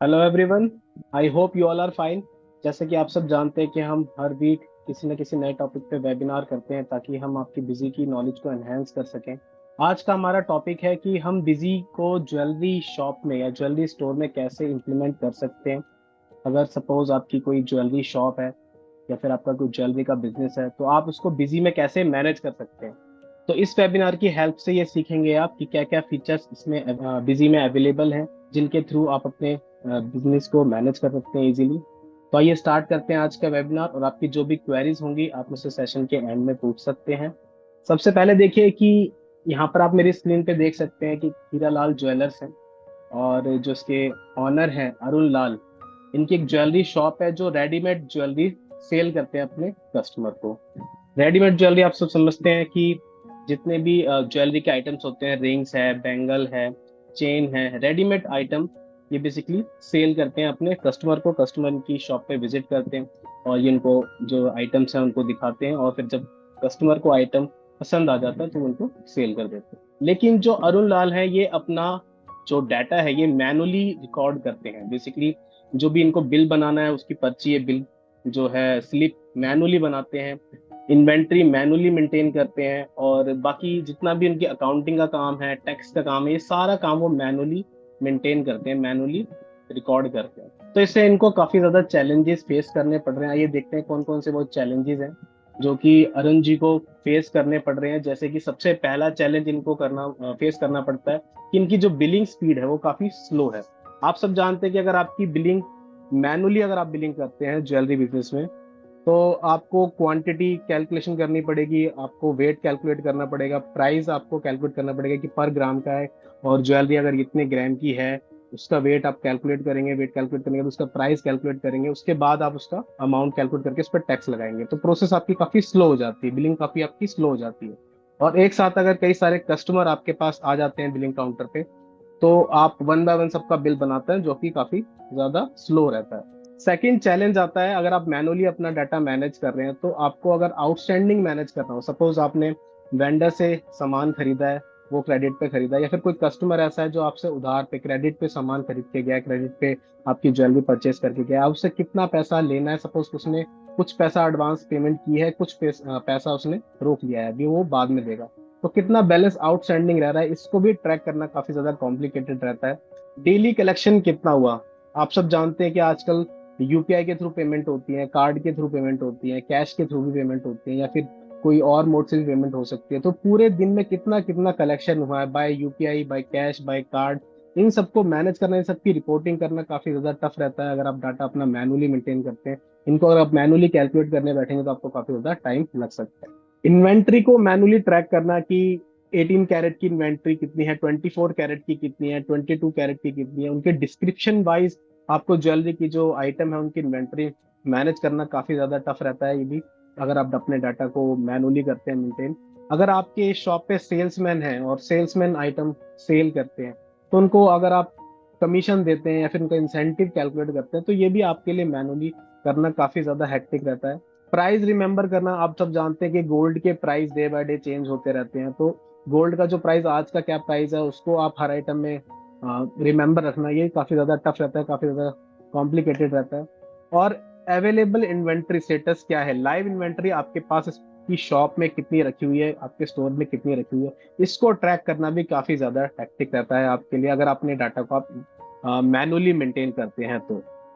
Hello everyone. I hope you all are fine. जैसे कि आप सब जानते हैं कि हम हर वीक किसी न किसी नए टॉपिक पे वेबिनार करते हैं ताकि हम आपकी बिजी की नॉलेज को एनहेंस कर सकें। आज का हमारा टॉपिक है कि हम बिजी को ज्वेलरी शॉप में या ज्वेलरी स्टोर में कैसे इम्प्लीमेंट कर सकते हैं। अगर सपोज आपकी कोई ज्वेलरी शॉप है या फिर आपका कोई ज्वेलरी का बिजनेस है तो आप उसको बिजी में कैसे मैनेज कर सकते हैं। तो इस वेबिनार की हेल्प से ये सीखेंगे आप कि क्या क्या फीचर्स इसमें बिजी में अवेलेबल हैं जिनके थ्रू आप अपने बिजनेस को मैनेज कर सकते हैं इजीली। तो आइए स्टार्ट करते हैं आज का वेबिनार, और आपकी जो भी क्वेरीज होंगी आप मुझसे सेशन के एंड में पूछ सकते हैं। सबसे पहले देखिए कि यहाँ पर आप मेरी स्क्रीन पे देख सकते हैं कि हीरालाल ज्वेलर्स हैं, और जो इसके ऑनर हैं अरुण लाल। इनकी एक ज्वेलरी शॉप है जो रेडीमेड ज्वेलरी सेल करते हैं अपने कस्टमर को। रेडीमेड ज्वेलरी आप सब समझते हैं कि जितने भी ज्वेलरी के आइटम्स होते हैं, रिंग्स है, बैंगल है, चेन है, रेडीमेड आइटम ये बेसिकली सेल करते हैं अपने कस्टमर को। कस्टमर की शॉप पे विजिट करते हैं और ये उनको जो आइटम्स हैं उनको दिखाते हैं, और फिर जब कस्टमर को आइटम पसंद आ जाता है तो उनको सेल कर देते हैं। लेकिन जो अरुण लाल है ये अपना जो डाटा है ये मैनुअली रिकॉर्ड करते हैं। बेसिकली जो भी इनको बिल बनाना है उसकी पर्ची, ये बिल जो है स्लिप मैनुअली बनाते हैं, इन्वेंट्री मैनुअली मेंटेन करते हैं, और बाकी जितना भी उनकी अकाउंटिंग का काम है, टैक्स का काम है, ये सारा काम वो मैनुअली मेंटेन करते हैं, मैनुअली रिकॉर्ड करते हैं। तो इससे इनको काफी ज्यादा चैलेंजेस फेस करने पड़ रहे हैं। आइए देखते हैं कौन कौन से वो चैलेंजेस हैं जो कि अरुण जी को फेस करने पड़ रहे हैं। जैसे कि सबसे पहला चैलेंज इनको करना फेस करना पड़ता है कि इनकी जो बिलिंग स्पीड है वो काफी स्लो है। आप सब जानते हैं कि अगर आपकी बिलिंग मैनुअली अगर आप बिलिंग करते हैं ज्वेलरी बिजनेस में तो आपको क्वांटिटी कैलकुलेशन करनी पड़ेगी, आपको वेट कैलकुलेट करना पड़ेगा, प्राइस आपको कैलकुलेट करना पड़ेगा कि पर ग्राम का है, और ज्वेलरी अगर इतने ग्राम की है उसका वेट आप कैलकुलेट करेंगे, वेट कैलकुलेट करेंगे तो उसका प्राइस कैलकुलेट करेंगे, उसके बाद आप उसका अमाउंट कैलकुलेट करके उस पर टैक्स लगाएंगे। तो प्रोसेस आपकी काफी स्लो हो जाती है, बिलिंग काफी आपकी स्लो हो जाती है। और एक साथ अगर कई सारे कस्टमर आपके पास आ जाते हैं बिलिंग काउंटर पे तो आप वन बाय वन सबका बिल बनाते हैं जो कि काफी ज्यादा स्लो रहता है। सेकंड चैलेंज आता है अगर आप मैनुअली अपना डाटा मैनेज कर रहे हैं तो आपको अगर आउटस्टैंडिंग मैनेज करना हो, सपोज आपने वेंडर से सामान खरीदा है, वो क्रेडिट पे खरीदा है, या फिर कोई कस्टमर ऐसा है जो आपसे उधार पे क्रेडिट पे सामान खरीद के गया, क्रेडिट पे आपकी ज्वेलरी परचेस करके गया, आप उससे कितना पैसा लेना है। सपोज उसने कुछ पैसा एडवांस पेमेंट की है, कुछ पैसा उसने रोक लिया है, अभी वो बाद में देगा, तो कितना बैलेंस आउटस्टैंडिंग रह रहा है इसको भी ट्रैक करना काफी ज्यादा कॉम्प्लिकेटेड रहता है। डेली कलेक्शन कितना हुआ, आप सब जानते हैं कि आजकल यूपीआई के थ्रू पेमेंट होती है, कार्ड के थ्रू पेमेंट होती है, कैश के थ्रू भी पेमेंट होती है, या फिर कोई और मोड से भी पेमेंट हो सकती है। तो पूरे दिन में कितना कितना कलेक्शन हुआ है by UPI, by cash, by card, इन सबको मैनेज करना, इन सबकी रिपोर्टिंग करना काफी ज्यादा टफ रहता है अगर आप डाटा अपना मैनुअली मेंटेन करते हैं। इनको अगर आप मैनुअली कैलकुलेट करने बैठेंगे तो आपको काफी ज्यादा टाइम लग सकता है। इन्वेंट्री को मैनुअली ट्रैक करना कि 18 कैरेट की इन्वेंट्री कितनी है, 24 कैरेट की कितनी है, 22 कैरेट की कितनी है, उनके डिस्क्रिप्शन वाइज आपको ज्वेलरी की जो आइटम है उनकी इन्वेंट्री मैनेज करना काफी ज्यादा टफ रहता है। ये भी अगर आप अपने डाटा को मैनुअली करते हैं मेंटेन। अगर आपके शॉप पे सेल्समैन है और सेल्समैन आइटम सेल करते हैं तो उनको अगर आप कमीशन देते हैं या फिर उनका इंसेंटिव कैलकुलेट करते हैं तो ये भी आपके लिए मैनुअली करना काफी ज्यादा हेक्टिक रहता है। प्राइस रिमेंबर करना, आप सब जानते हैं कि गोल्ड के price day by day change होते रहते हैं, तो गोल्ड का जो प्राइस आज का क्या प्राइस है उसको आप हर आइटम में रिमेंबर रखना, ये काफी ज्यादा टफ रहता है, काफी ज्यादा कॉम्प्लिकेटेड रहता है। और अवेलेबल इन्वेंट्री स्टेटस क्या है, लाइव इन्वेंट्री आपके पास की शॉप में कितनी रखी हुई है, आपके स्टोर में कितनी रखी हुई है, इसको ट्रैक करना भी काफी ज्यादा हेक्टिक रहता है आपके लिए अगर अपने डाटा को आप मैनुअली मेंटेन करते हैं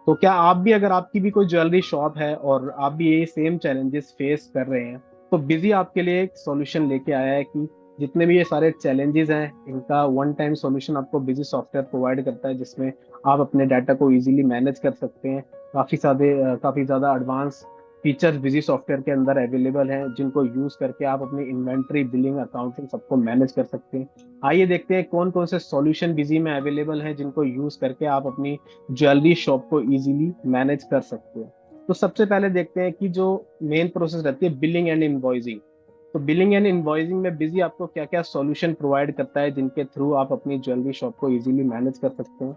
तो क्या आप भी, अगर आपकी भी कोई ज्वेलरी शॉप है और आप भी ये सेम चैलेंजेस फेस कर रहे हैं, तो बिजी आपके लिए एक सॉल्यूशन लेके आया है कि जितने भी ये सारे चैलेंजेस हैं इनका वन टाइम सॉल्यूशन आपको बिजी सॉफ्टवेयर प्रोवाइड करता है, जिसमें आप अपने डाटा को इजीली मैनेज कर सकते हैं। काफी ज्यादा एडवांस फीचर्स बिजी सॉफ्टवेयर के अंदर अवेलेबल हैं जिनको यूज करके आप अपनी इन्वेंट्री, बिलिंग, अकाउंटिंग सबको मैनेज कर सकते हैं। आइए देखते हैं कौन कौन से सॉल्यूशन बिजी में अवेलेबल हैं जिनको यूज करके आप अपनी ज्वेलरी शॉप को इजीली मैनेज कर सकते हैं। तो सबसे पहले देखते हैं कि जो मेन प्रोसेस रहती है बिलिंग एंड इनवॉइसिंग। तो बिलिंग एंड इनवॉइसिंग में बिजी आपको क्या क्या सॉल्यूशन प्रोवाइड करता है जिनके थ्रू आप अपनी ज्वेलरी शॉप को इजीली मैनेज कर सकते हैं।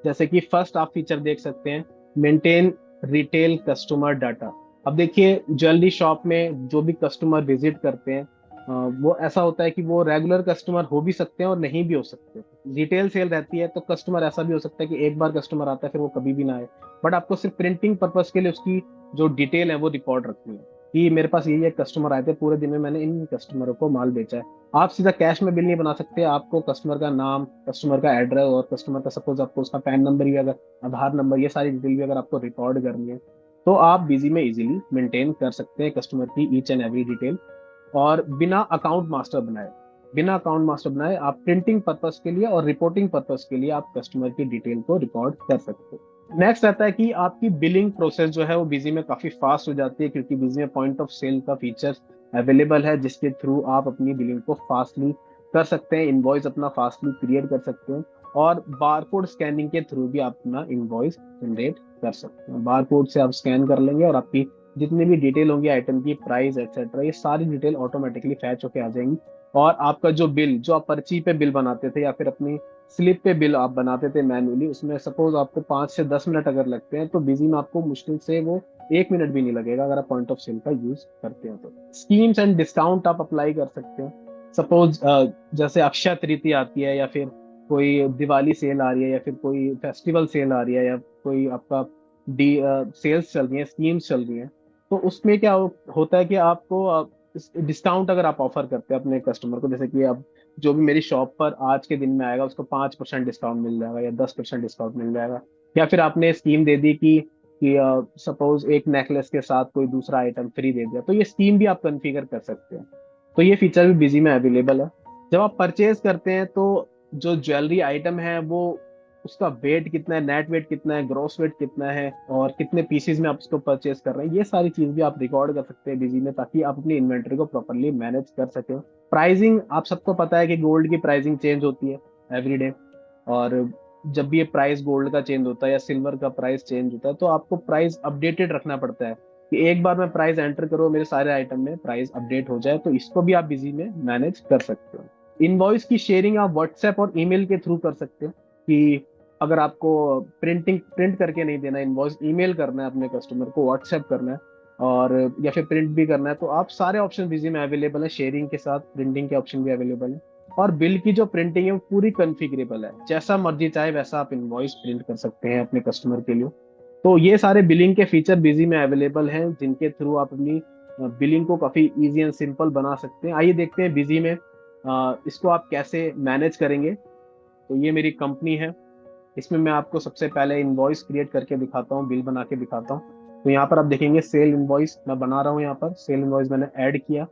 जैसे कि फर्स्ट आप फीचर देख सकते हैं, मेंटेन रिटेल कस्टमर डाटा। अब देखिए ज्वेलरी शॉप में जो भी कस्टमर विजिट करते हैं वो ऐसा होता है कि वो रेगुलर कस्टमर हो भी सकते हैं और नहीं भी हो सकते। रिटेल सेल रहती है तो कस्टमर ऐसा भी हो सकता है कि एक बार कस्टमर आता है फिर वो कभी भी ना आए, बट आपको सिर्फ प्रिंटिंग पर्पज के लिए उसकी जो डिटेल है वो रिकॉर्ड रखनी है कि मेरे पास ये कस्टमर आए थे, पूरे दिन में मैंने इन कस्टमरों को माल बेचा है। आप सीधा कैश में बिल नहीं बना सकते, आपको कस्टमर का नाम, कस्टमर का एड्रेस और कस्टमर का सपोज आपको उसका पैन नंबर भी अगर, आधार नंबर, ये सारी डिटेल भी अगर आपको रिकॉर्ड करनी है तो आप बिजी में इजीली मेंटेन कर सकते हैं कस्टमर की ईच एंड एवरी डिटेल। और बिना अकाउंट मास्टर बनाए आप प्रिंटिंग पर्पस के लिए और रिपोर्टिंग पर्पस के लिए आप कस्टमर की डिटेल को रिकॉर्ड कर सकते हो। नेक्स्ट रहता है कि आपकी बिलिंग प्रोसेस जो है वो बिजी में काफी फास्ट हो जाती है, क्योंकि बिजी में पॉइंट ऑफ सेल का फीचर अवेलेबल है जिसके थ्रू आप अपनी बिलिंग को फास्टली कर सकते हैं, इनवॉइस अपना फास्टली क्रिएट कर सकते हैं, और बारकोड स्कैनिंग के थ्रू भी आप अपना इनवॉइस जनरेट कर सकते हैं। बारकोड से आप स्कैन कर लेंगे और आपकी जितनी भी डिटेल होंगी आइटम की, प्राइस एक्सेट्रा, ये सारी डिटेल ऑटोमेटिकली फैच होके आ जाएंगी। और आपका जो बिल, जो आप पर्ची पे बिल बनाते थे या फिर अपनी स्लिप पे बिल आप बनाते थे मैन्युअली, उसमें सपोज आपको 5 से 10 मिनट अगर लगते हैं तो बिजी में आपको मुश्किल से वो 1 मिनट भी नहीं लगेगा अगर आप पॉइंट ऑफ सेल का यूज करते हैं तो। स्कीम्स एंड डिस्काउंट आप अप्लाई कर सकते हैं। सपोज जैसे अक्षय तृतीया आती है, या फिर कोई दिवाली सेल आ रही है, या फिर कोई फेस्टिवल सेल आ रही है, या कोई आपका डी सेल्स चल रही है, स्कीम्स चल रही है, तो उसमें क्या होता है कि आपको डिस्काउंट अगर आप ऑफर करते हैं अपने कस्टमर को, जैसे कि अब जो भी मेरी शॉप पर आज के दिन में आएगा उसको 5% डिस्काउंट मिल जाएगा या 10% डिस्काउंट मिल जाएगा। या फिर आपने स्कीम दे दी कि सपोज एक नेकलेस के साथ कोई दूसरा आइटम फ्री दे दिया, तो ये स्कीम भी आप कॉन्फ़िगर कर सकते हैं। तो ये फीचर भी बिजी में अवेलेबल है। जब आप परचेज करते हैं तो जो ज्वेलरी आइटम है वो, उसका वेट कितना है, नेट वेट कितना है, ग्रॉस वेट कितना है, और कितने पीसेज में आप उसको परचेज कर रहे हैं, ये सारी चीज भी आप रिकॉर्ड कर सकते हैं बिजी में, ताकि आप अपनी इन्वेंटरी को प्रॉपरली मैनेज कर सकें। प्राइसिंग, आप सबको पता है कि गोल्ड की प्राइसिंग चेंज होती है एवरी डे, और जब भी ये प्राइस गोल्ड का चेंज होता है या सिल्वर का प्राइस चेंज होता है तो आपको प्राइस अपडेटेड रखना पड़ता है कि एक बार मैं प्राइस एंटर करूँ मेरे सारे आइटम में प्राइस अपडेट हो जाए, तो इसको भी आप बिजी में मैनेज कर सकते हो। इनवॉइस की शेयरिंग आप व्हाट्सएप और ईमेल के थ्रू कर सकते हो कि अगर आपको प्रिंट करके नहीं देना, इनवॉइस ईमेल करना है अपने कस्टमर को, व्हाट्सएप करना है, और या फिर प्रिंट भी करना है, तो आप सारे ऑप्शन बिजी में अवेलेबल है, शेयरिंग के साथ प्रिंटिंग के ऑप्शन भी अवेलेबल है। और बिल की जो प्रिंटिंग है वो पूरी कॉन्फ़िगरेबल है, जैसा मर्जी चाहे वैसा आप इनवॉइस प्रिंट कर सकते हैं अपने कस्टमर के लिए। तो ये सारे बिलिंग के फीचर बिजी में अवेलेबल हैं जिनके थ्रू आप अपनी बिलिंग को काफी इजी एंड सिंपल बना सकते हैं। आइए देखते हैं बिजी में इसको आप कैसे मैनेज करेंगे। तो ये मेरी कंपनी है, इसमें मैं आपको सबसे पहले इनवॉइस क्रिएट करके दिखाता हूँ, बिल बना के दिखाता हूँ। तो यहाँ पर आप देखेंगे सेल इनवॉइस मैं बना रहा हूँ, यहाँ पर सेल इनवॉइस मैंने ऐड किया।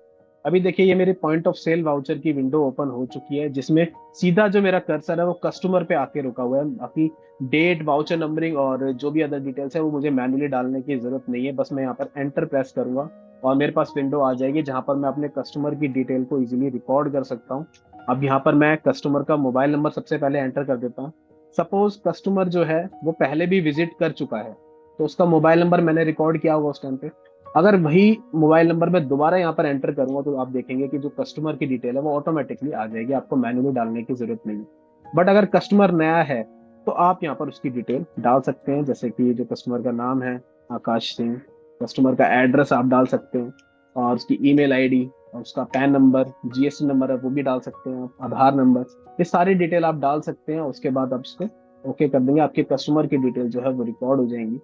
अभी देखिए ये मेरे पॉइंट ऑफ सेल वाउचर की विंडो ओपन हो चुकी है, जिसमें सीधा जो मेरा कर्सर है वो कस्टमर पे आके रुका हुआ है। बाकी डेट, वाउचर नंबरिंग और जो भी अदर डिटेल्स है वो मुझे मैन्युअली डालने की जरूरत नहीं है, बस मैं यहाँ पर एंटर प्रेस करूंगा और मेरे पास विंडो आ जाएगी जहां पर मैं अपने कस्टमर की डिटेल को इजीली रिकॉर्ड कर सकता हूँ। अब यहाँ पर मैं कस्टमर का मोबाइल नंबर सबसे पहले एंटर कर देता हूँ। सपोज कस्टमर जो है वो पहले भी विजिट कर चुका है तो उसका मोबाइल नंबर मैंने रिकॉर्ड किया होगा उस टाइम पे। अगर वही मोबाइल नंबर मैं दोबारा यहाँ पर एंटर करूंगा तो आप देखेंगे कि जो कस्टमर की डिटेल है वो ऑटोमेटिकली आ जाएगी, आपको मैन्युअली डालने की जरूरत नहीं है। बट अगर कस्टमर नया है तो आप यहाँ पर उसकी डिटेल डाल सकते हैं, जैसे कि जो कस्टमर का नाम है आकाश सिंह, कस्टमर का एड्रेस आप डाल सकते हैं, और उसकी ईमेल आईडी और उसका पैन नंबर, जीएसटी नंबर है वो भी डाल सकते हैं, आधार नंबर, ये सारी डिटेल आप डाल सकते हैं। उसके बाद आप इसको ओके कर देंगे, आपके कस्टमर की डिटेल जो है वो रिकॉर्ड हो जाएंगी।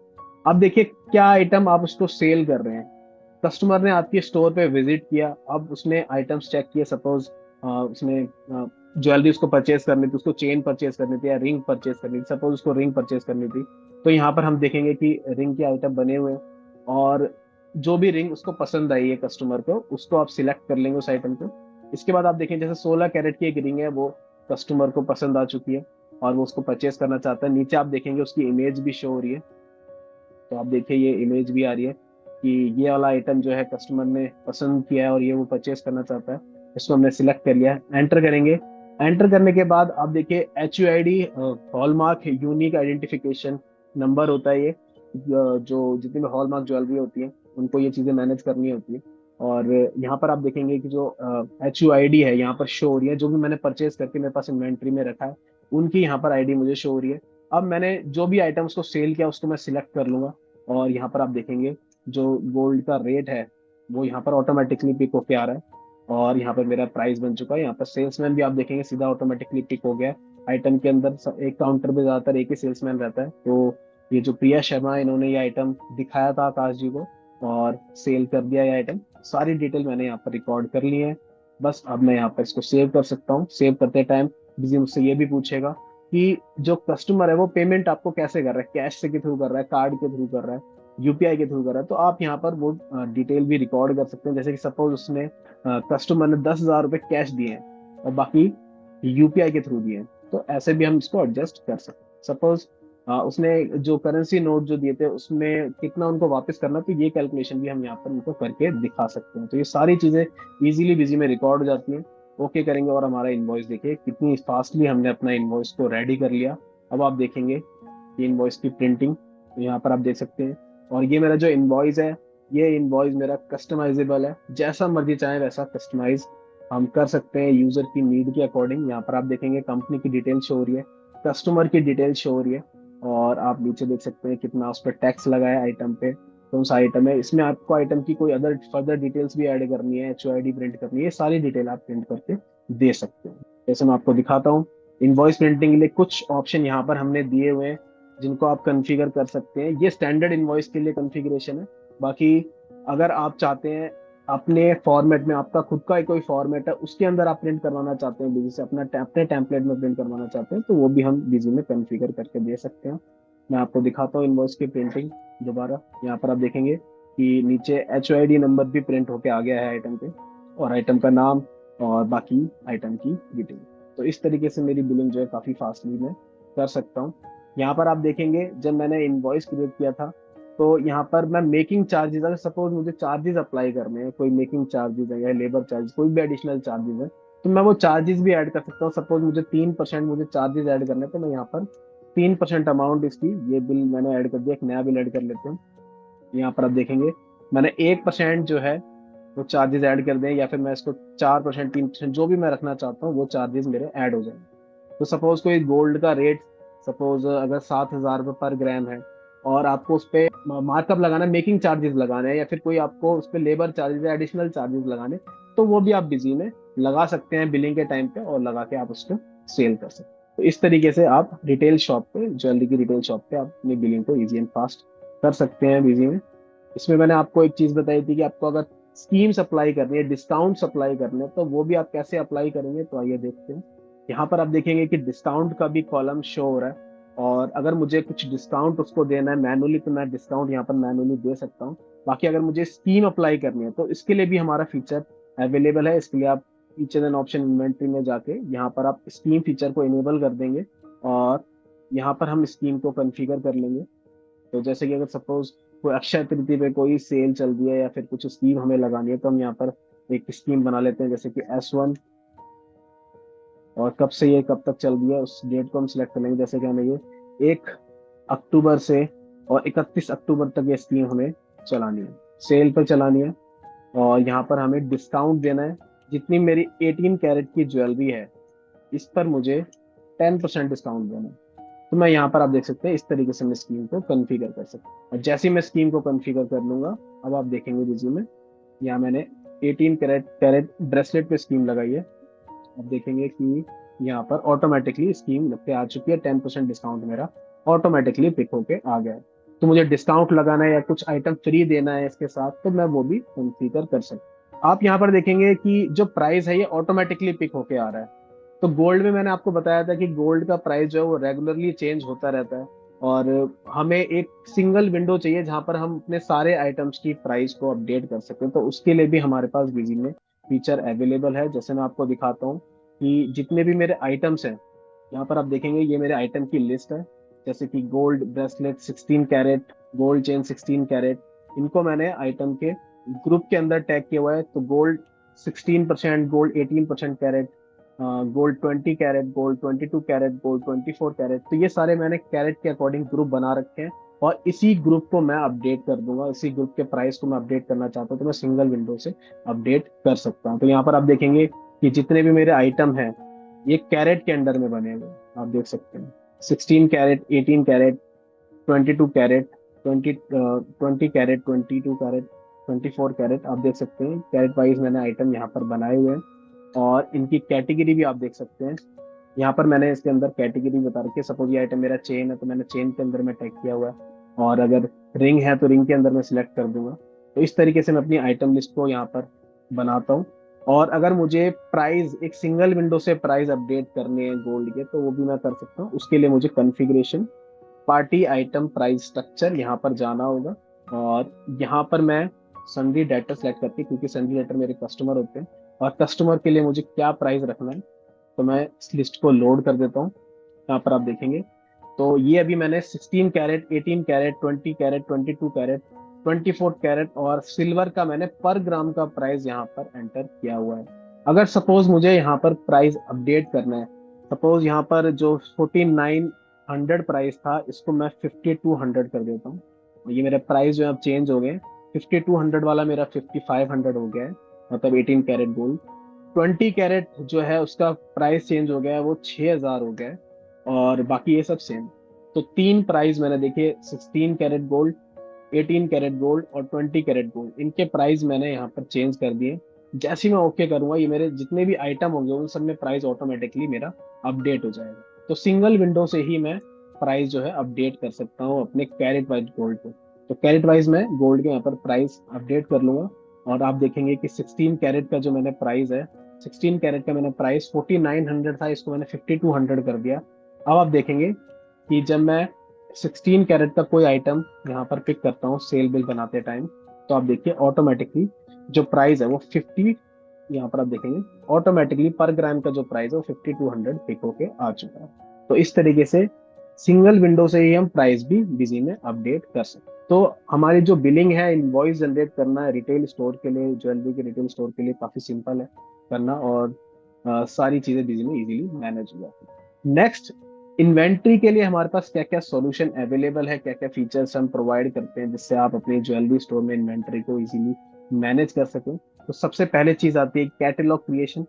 अब देखिए क्या आइटम आप उसको सेल कर रहे हैं। कस्टमर ने आपके स्टोर पे विजिट किया, अब उसने आइटम्स चेक किए, सपोज उसने ज्वेलरी उसको परचेज करनी थी, उसको चेन परचेज करनी थी या रिंग परचेज करनी थी, सपोज उसको रिंग परचेज करनी थी, तो यहाँ पर हम देखेंगे कि रिंग के आइटम बने हुए हैं, और जो भी रिंग उसको पसंद आई है कस्टमर को उसको आप सिलेक्ट कर लेंगे उस आइटम को। इसके बाद आप देखें जैसे 16 कैरेट की एक रिंग है वो कस्टमर को पसंद आ चुकी है और वो उसको परचेज करना चाहता है। नीचे आप देखेंगे उसकी इमेज भी शो हो रही है, तो आप देखिए ये इमेज भी आ रही है कि ये वाला आइटम जो है कस्टमर ने पसंद किया है और ये वो परचेज करना चाहता है। इसको हमने सिलेक्ट कर लिया, एंटर करेंगे। एंटर करने के बाद आप देखिए HUID, hallmark unique identification number होता है ये, जो जितनी भी हॉलमार्क ज्वेलरी होती है उनको ये चीजें मैनेज करनी होती है। और यहाँ पर आप देखेंगे कि जो HUID है यहाँ पर शो हो रही है, जो भी मैंने परचेज करके मेरे पास इन्वेंट्री में रखा है उनकी यहाँ पर आईडी मुझे शो हो रही है। अब मैंने जो भी आइटम्स को सेल किया उसको मैं सिलेक्ट कर लूंगा, और यहाँ पर आप देखेंगे जो गोल्ड का रेट है वो यहाँ पर ऑटोमेटिकली पिक होके आ रहा है। और यहाँ पर मेरा प्राइस बन चुका है। यहाँ पर सेल्समैन भी आप देखेंगे सीधा ऑटोमेटिकली पिक हो गया। आइटम के अंदर एक काउंटर पे ज्यादातर एक ही सेल्समैन रहता है, तो ये जो प्रिया शर्मा है, इन्होंने ये आइटम दिखाया था आकाश जी को और सेल कर दिया ये आइटम। सारी डिटेल मैंने यहाँ पर रिकॉर्ड कर ली है। बस अब मैं यहाँ पर इसको सेव कर सकता हूँ। सेव करते टाइम बिजी मुझसे ये भी पूछेगा कि जो कस्टमर है वो पेमेंट आपको कैसे कर रहा है, कैश से के थ्रू कर रहा है, कार्ड के थ्रू कर रहा है, यूपीआई के थ्रू कर रहा है। तो आप यहाँ पर वो डिटेल भी रिकॉर्ड कर सकते हैं। जैसे कि सपोज उसने कस्टमर ने 10,000 रुपये कैश दिए हैं और बाकी यूपीआई के थ्रू दिए हैं, तो ऐसे भी हम इसको एडजस्ट कर सकते हैं। सपोज उसने जो करेंसी नोट जो दिए थे उसमें कितना उनको वापस करना, तो ये कैलकुलेशन भी हम यहाँ पर उनको करके दिखा सकते हैं। तो ये सारी चीजें इजीली बिजी में रिकॉर्ड हो जाती हैं। ओके करेंगे और हमारा इनवॉइस देखिए कितनी फास्टली हमने अपना इनवॉइस को रेडी कर लिया। अब आप देखेंगे कि इनवॉइस की प्रिंटिंग, तो यहाँ पर आप देख सकते हैं। और ये मेरा जो इनवॉइस है, ये इनवॉइस मेरा कस्टमाइजेबल है, जैसा मर्जी चाहे वैसा कस्टमाइज हम कर सकते हैं यूजर की नीड के अकॉर्डिंग। यहाँ पर आप देखेंगे कंपनी की डिटेल शो हो रही है, कस्टमर की डिटेल शो हो रही है, और आप नीचे देख सकते हैं कितना उस पर टैक्स लगा है आइटम पे, कौन सा आइटम है। इसमें आपको आइटम की कोई अदर फर्दर डिटेल्स भी ऐड करनी है, एचओआईडी प्रिंट करनी है, ये सारी डिटेल आप प्रिंट करके दे सकते हैं। जैसे मैं आपको दिखाता हूँ, इनवॉइस प्रिंटिंग के लिए कुछ ऑप्शन यहाँ पर हमने दिए हुए हैं जिनको आप कॉन्फ़िगर कर सकते हैं। ये स्टैंडर्ड इनवॉइस के लिए कॉन्फ़िगरेशन है। बाकी अगर आप चाहते हैं अपने फॉर्मेट में, आपका खुद का कोई फॉर्मेट है उसके अंदर आप प्रिंट करवाना चाहते हैं बिजी से, अपने टेम्पलेट में प्रिंट करवाना चाहते हैं, तो वो भी हम बिजी में कॉन्फ़िगर करके दे सकते हैं। मैं आपको दिखाता हूँ इनवॉइस की प्रिंटिंग दोबारा। यहाँ पर आप देखेंगे कि नीचे एचओआईडी नंबर भी प्रिंट होके आ गया है आइटम पे, और आइटम का नाम और बाकी आइटम की डिटेल। तो इस तरीके से मेरी बिलिंग जो है काफी फास्टली मैं कर सकता हूँ। यहाँ पर आप देखेंगे जब मैंने इनवॉइस क्रिएट किया था, तो यहाँ पर मैं मेकिंग चार्जेस, अगर सपोज मुझे चार्जेस अप्लाई करने हैं, कोई मेकिंग चार्जेस है या लेबर चार्जेस, कोई भी एडिशनल चार्जेस है, तो मैं वो चार्जेस भी ऐड कर सकता हूँ। सपोज मुझे 3% मुझे चार्जेस ऐड करने हैं, तो मैं यहाँ पर 3% अमाउंट इसकी, ये बिल मैंने ऐड कर दिया, एक नया बिल ऐड कर लेते हैं। यहाँ पर आप देखेंगे मैंने 1% जो है वो चार्जेस ऐड कर दें, या फिर मैं इसको 4%, 3% जो भी मैं रखना चाहता हूँ वो चार्जेस मेरे ऐड हो जाएंगे। तो सपोज कोई गोल्ड का रेट, सपोज अगर 7,000 रुपये पर ग्राम है, और आपको उस पर मार्कअप लगाना है, मेकिंग चार्जेस लगाने हैं, या फिर कोई आपको उस पर लेबर चार्जेस या एडिशनल चार्जेस लगाने, तो वो भी आप बिजी में लगा सकते हैं बिलिंग के टाइम पे, और लगा के आप उसको सेल कर सकते हैं। तो इस तरीके से आप रिटेल शॉप पे, ज्वेलरी की रिटेल शॉप पे आप अपनी बिलिंग को इजी एंड फास्ट कर सकते हैं बिजी में। इसमें मैंने आपको एक चीज बताई थी कि आपको अगर स्कीम्स अप्लाई करनी है, डिस्काउंट्स अप्लाई करने हैं, तो वो भी आप कैसे अप्लाई करेंगे, तो आइए देखते हैं। यहाँ पर आप देखेंगे कि डिस्काउंट का भी कॉलम शो हो रहा है, और अगर मुझे कुछ डिस्काउंट उसको देना है मैनुअली, तो मैं डिस्काउंट यहाँ पर मैनुअली दे सकता हूँ। बाकी अगर मुझे स्कीम अप्लाई करनी है, तो इसके लिए भी हमारा फीचर अवेलेबल है। इसके लिए आप फीचर एंड ऑप्शन इन्वेंट्री में जाके यहाँ पर आप स्कीम फीचर को इनेबल कर देंगे, और यहाँ पर हम स्कीम को कॉन्फ़िगर कर लेंगे। तो जैसे कि अगर सपोज कोई अक्षय तृतीया पे कोई सेल चल रही है या फिर कुछ स्कीम हमें लगानी है, तो हम यहाँ पर एक स्कीम बना लेते हैं, जैसे कि S1, और कब से ये कब तक चल रही है उस डेट को हम सिलेक्ट कर लेंगे। जैसे कि हमें ये 1 अक्टूबर से और 31 अक्टूबर तक ये स्कीम हमें चलानी है, सेल पर चलानी है। और यहाँ पर हमें डिस्काउंट देना है, जितनी मेरी 18 कैरेट की ज्वेलरी है इस पर मुझे 10% डिस्काउंट देना है। तो मैं यहाँ पर आप देख सकते हैं इस तरीके से मैं स्कीम को कॉन्फ़िगर कर सकता हूँ। और जैसे ही मैं स्कीम को कॉन्फ़िगर कर लूंगा, अब आप देखेंगे रिज्यूम में यहाँ मैंने 18 कैरेट कैरेट ब्रेसलेट पे स्कीम लगाई है। अब देखेंगे कि यहाँ पर ऑटोमेटिकली स्कीम लग के आ चुकी है, 10% डिस्काउंट मेरा ऑटोमेटिकली पिक होके आ गया है। तो मुझे डिस्काउंट लगाना है या कुछ आइटम फ्री देना है इसके साथ, तो मैं वो भी कॉन्फ़िगर कर सकता हूँ। आप यहाँ पर देखेंगे कि जो प्राइस है ये ऑटोमेटिकली पिक होके आ रहा है। तो गोल्ड में मैंने आपको बताया था कि गोल्ड का प्राइस जो है वो रेगुलरली चेंज होता रहता है, और हमें एक सिंगल विंडो चाहिए जहां पर हम अपने सारे आइटम्स की प्राइस को अपडेट कर सकते हैं। तो उसके लिए भी हमारे पास बिजी में फीचर अवेलेबल है। जैसे मैं आपको दिखाता हूँ कि जितने भी मेरे आइटम्स हैं, यहाँ पर आप देखेंगे ये मेरे आइटम की लिस्ट है। जैसे कि gold bracelet 16 carat, gold chain 16 carat, इनको मैंने आइटम के ग्रुप के अंदर टैग किया हुआ है। तो gold 16%, gold 18% carat, gold 20 carat, gold 22 carat, gold 24 carat, तो ये सारे मैंने कैरेट के अकॉर्डिंग ग्रुप बना रखे हैं। और इसी ग्रुप को मैं अपडेट कर दूंगा, इसी ग्रुप के प्राइस को मैं अपडेट करना चाहता हूँ, तो मैं सिंगल विंडो से अपडेट कर सकता हूँ। तो यहाँ पर आप देखेंगे कि जितने भी मेरे आइटम हैं ये कैरेट के अंडर में बने हुए हैं, आप देख सकते हैं 16 carat, 18 carat, 22 carat, 20 carat, 22 carat, 24 carat आप देख सकते हैं, कैरेट वाइज मैंने आइटम यहाँ पर बनाए हुए हैं और इनकी कैटेगरी भी आप देख सकते हैं। यहाँ पर मैंने इसके अंदर कैटेगरी बता रखी है। सपोज ये आइटम मेरा चेन है तो मैंने चेन के अंदर में टैग किया हुआ है, और अगर रिंग है तो रिंग के अंदर मैं सिलेक्ट कर दूंगा। तो इस तरीके से मैं अपनी आइटम लिस्ट को यहाँ पर बनाता हूँ। और अगर मुझे प्राइस एक सिंगल विंडो से प्राइस अपडेट करने हैं गोल्ड के, तो वो भी मैं कर सकता हूँ। उसके लिए मुझे configuration, party item price structure यहाँ पर जाना होगा, और यहाँ पर मैं सन्ड्री डेटर सेलेक्ट करके, क्योंकि सन्ड्री डेटर मेरे कस्टमर होते हैं और कस्टमर के लिए मुझे क्या प्राइस रखना है, तो मैं इस लिस्ट को लोड कर देता हूँ। यहाँ पर आप देखेंगे तो ये अभी मैंने 16 carat, 18 carat, 20 carat, 22 carat, 24 carat और सिल्वर का मैंने पर ग्राम का प्राइस यहाँ पर एंटर किया हुआ है। अगर सपोज मुझे यहाँ पर प्राइस अपडेट करना है, सपोज यहाँ पर जो 4900 प्राइस था इसको मैं 5200 कर देता हूँ। ये मेरे प्राइस जो है अब चेंज हो गए, 5200 वाला मेरा 5500 हो गया है, मतलब 18 कैरेट गोल्ड। 20 कैरेट जो है उसका प्राइस चेंज हो गया है, वो 6000 हो गया है, और बाकी ये सब सेम। तो तीन प्राइस मैंने देखे, 16 कैरेट गोल्ड, 18 कैरेट गोल्ड और 20 कैरेट गोल्ड, इनके प्राइस मैंने यहाँ पर चेंज कर दिए। जैसे ही मैं ओके करूंगा, ये मेरे जितने भी आइटम होंगे उन सब में प्राइस ऑटोमेटिकली मेरा अपडेट हो जाएगा। तो सिंगल विंडो से ही मैं प्राइस जो है अपडेट कर सकता हूँ अपने कैरेट वाइज गोल्ड को। तो कैरेट वाइज मैं गोल्ड के यहाँ पर प्राइस अपडेट कर लूंगा, और आप देखेंगे कि 16 कैरेट का जो मैंने प्राइस है, 16 कैरेट का मैंने प्राइस 4900 था, इसको मैंने 5200 कर दिया। अब आप देखेंगे कि जब मैं 16 कैरेट का कोई आइटम यहाँ पर पिक करता हूँ सेल बिल बनाते टाइम, तो आप देखिए ऑटोमेटिकली जो प्राइस है वो 50, यहाँ पर आप देखेंगे ऑटोमेटिकली पर ग्राम का जो प्राइस है वो 5200 पिक होके आ चुका है। तो इस तरीके से सिंगल विंडो से ही हम प्राइस भी बिजी में अपडेट कर सकते हैं। तो हमारी जो बिलिंग है, इनवॉइस जनरेट करना है रिटेल स्टोर के लिए, ज्वेलरी के रिटेल स्टोर के लिए काफी सिंपल है करना, और सारी चीजें बिजी में इजीली मैनेज हो जाती है। नेक्स्ट, इन्वेंट्री के लिए हमारे पास क्या क्या सॉल्यूशन अवेलेबल है, क्या क्या फीचर्स हम प्रोवाइड करते हैं जिससे आप अपने ज्वेलरी स्टोर में इन्वेंट्री को इजीली मैनेज कर सकें। तो सबसे पहले चीज आती है कैटलॉग क्रिएशन।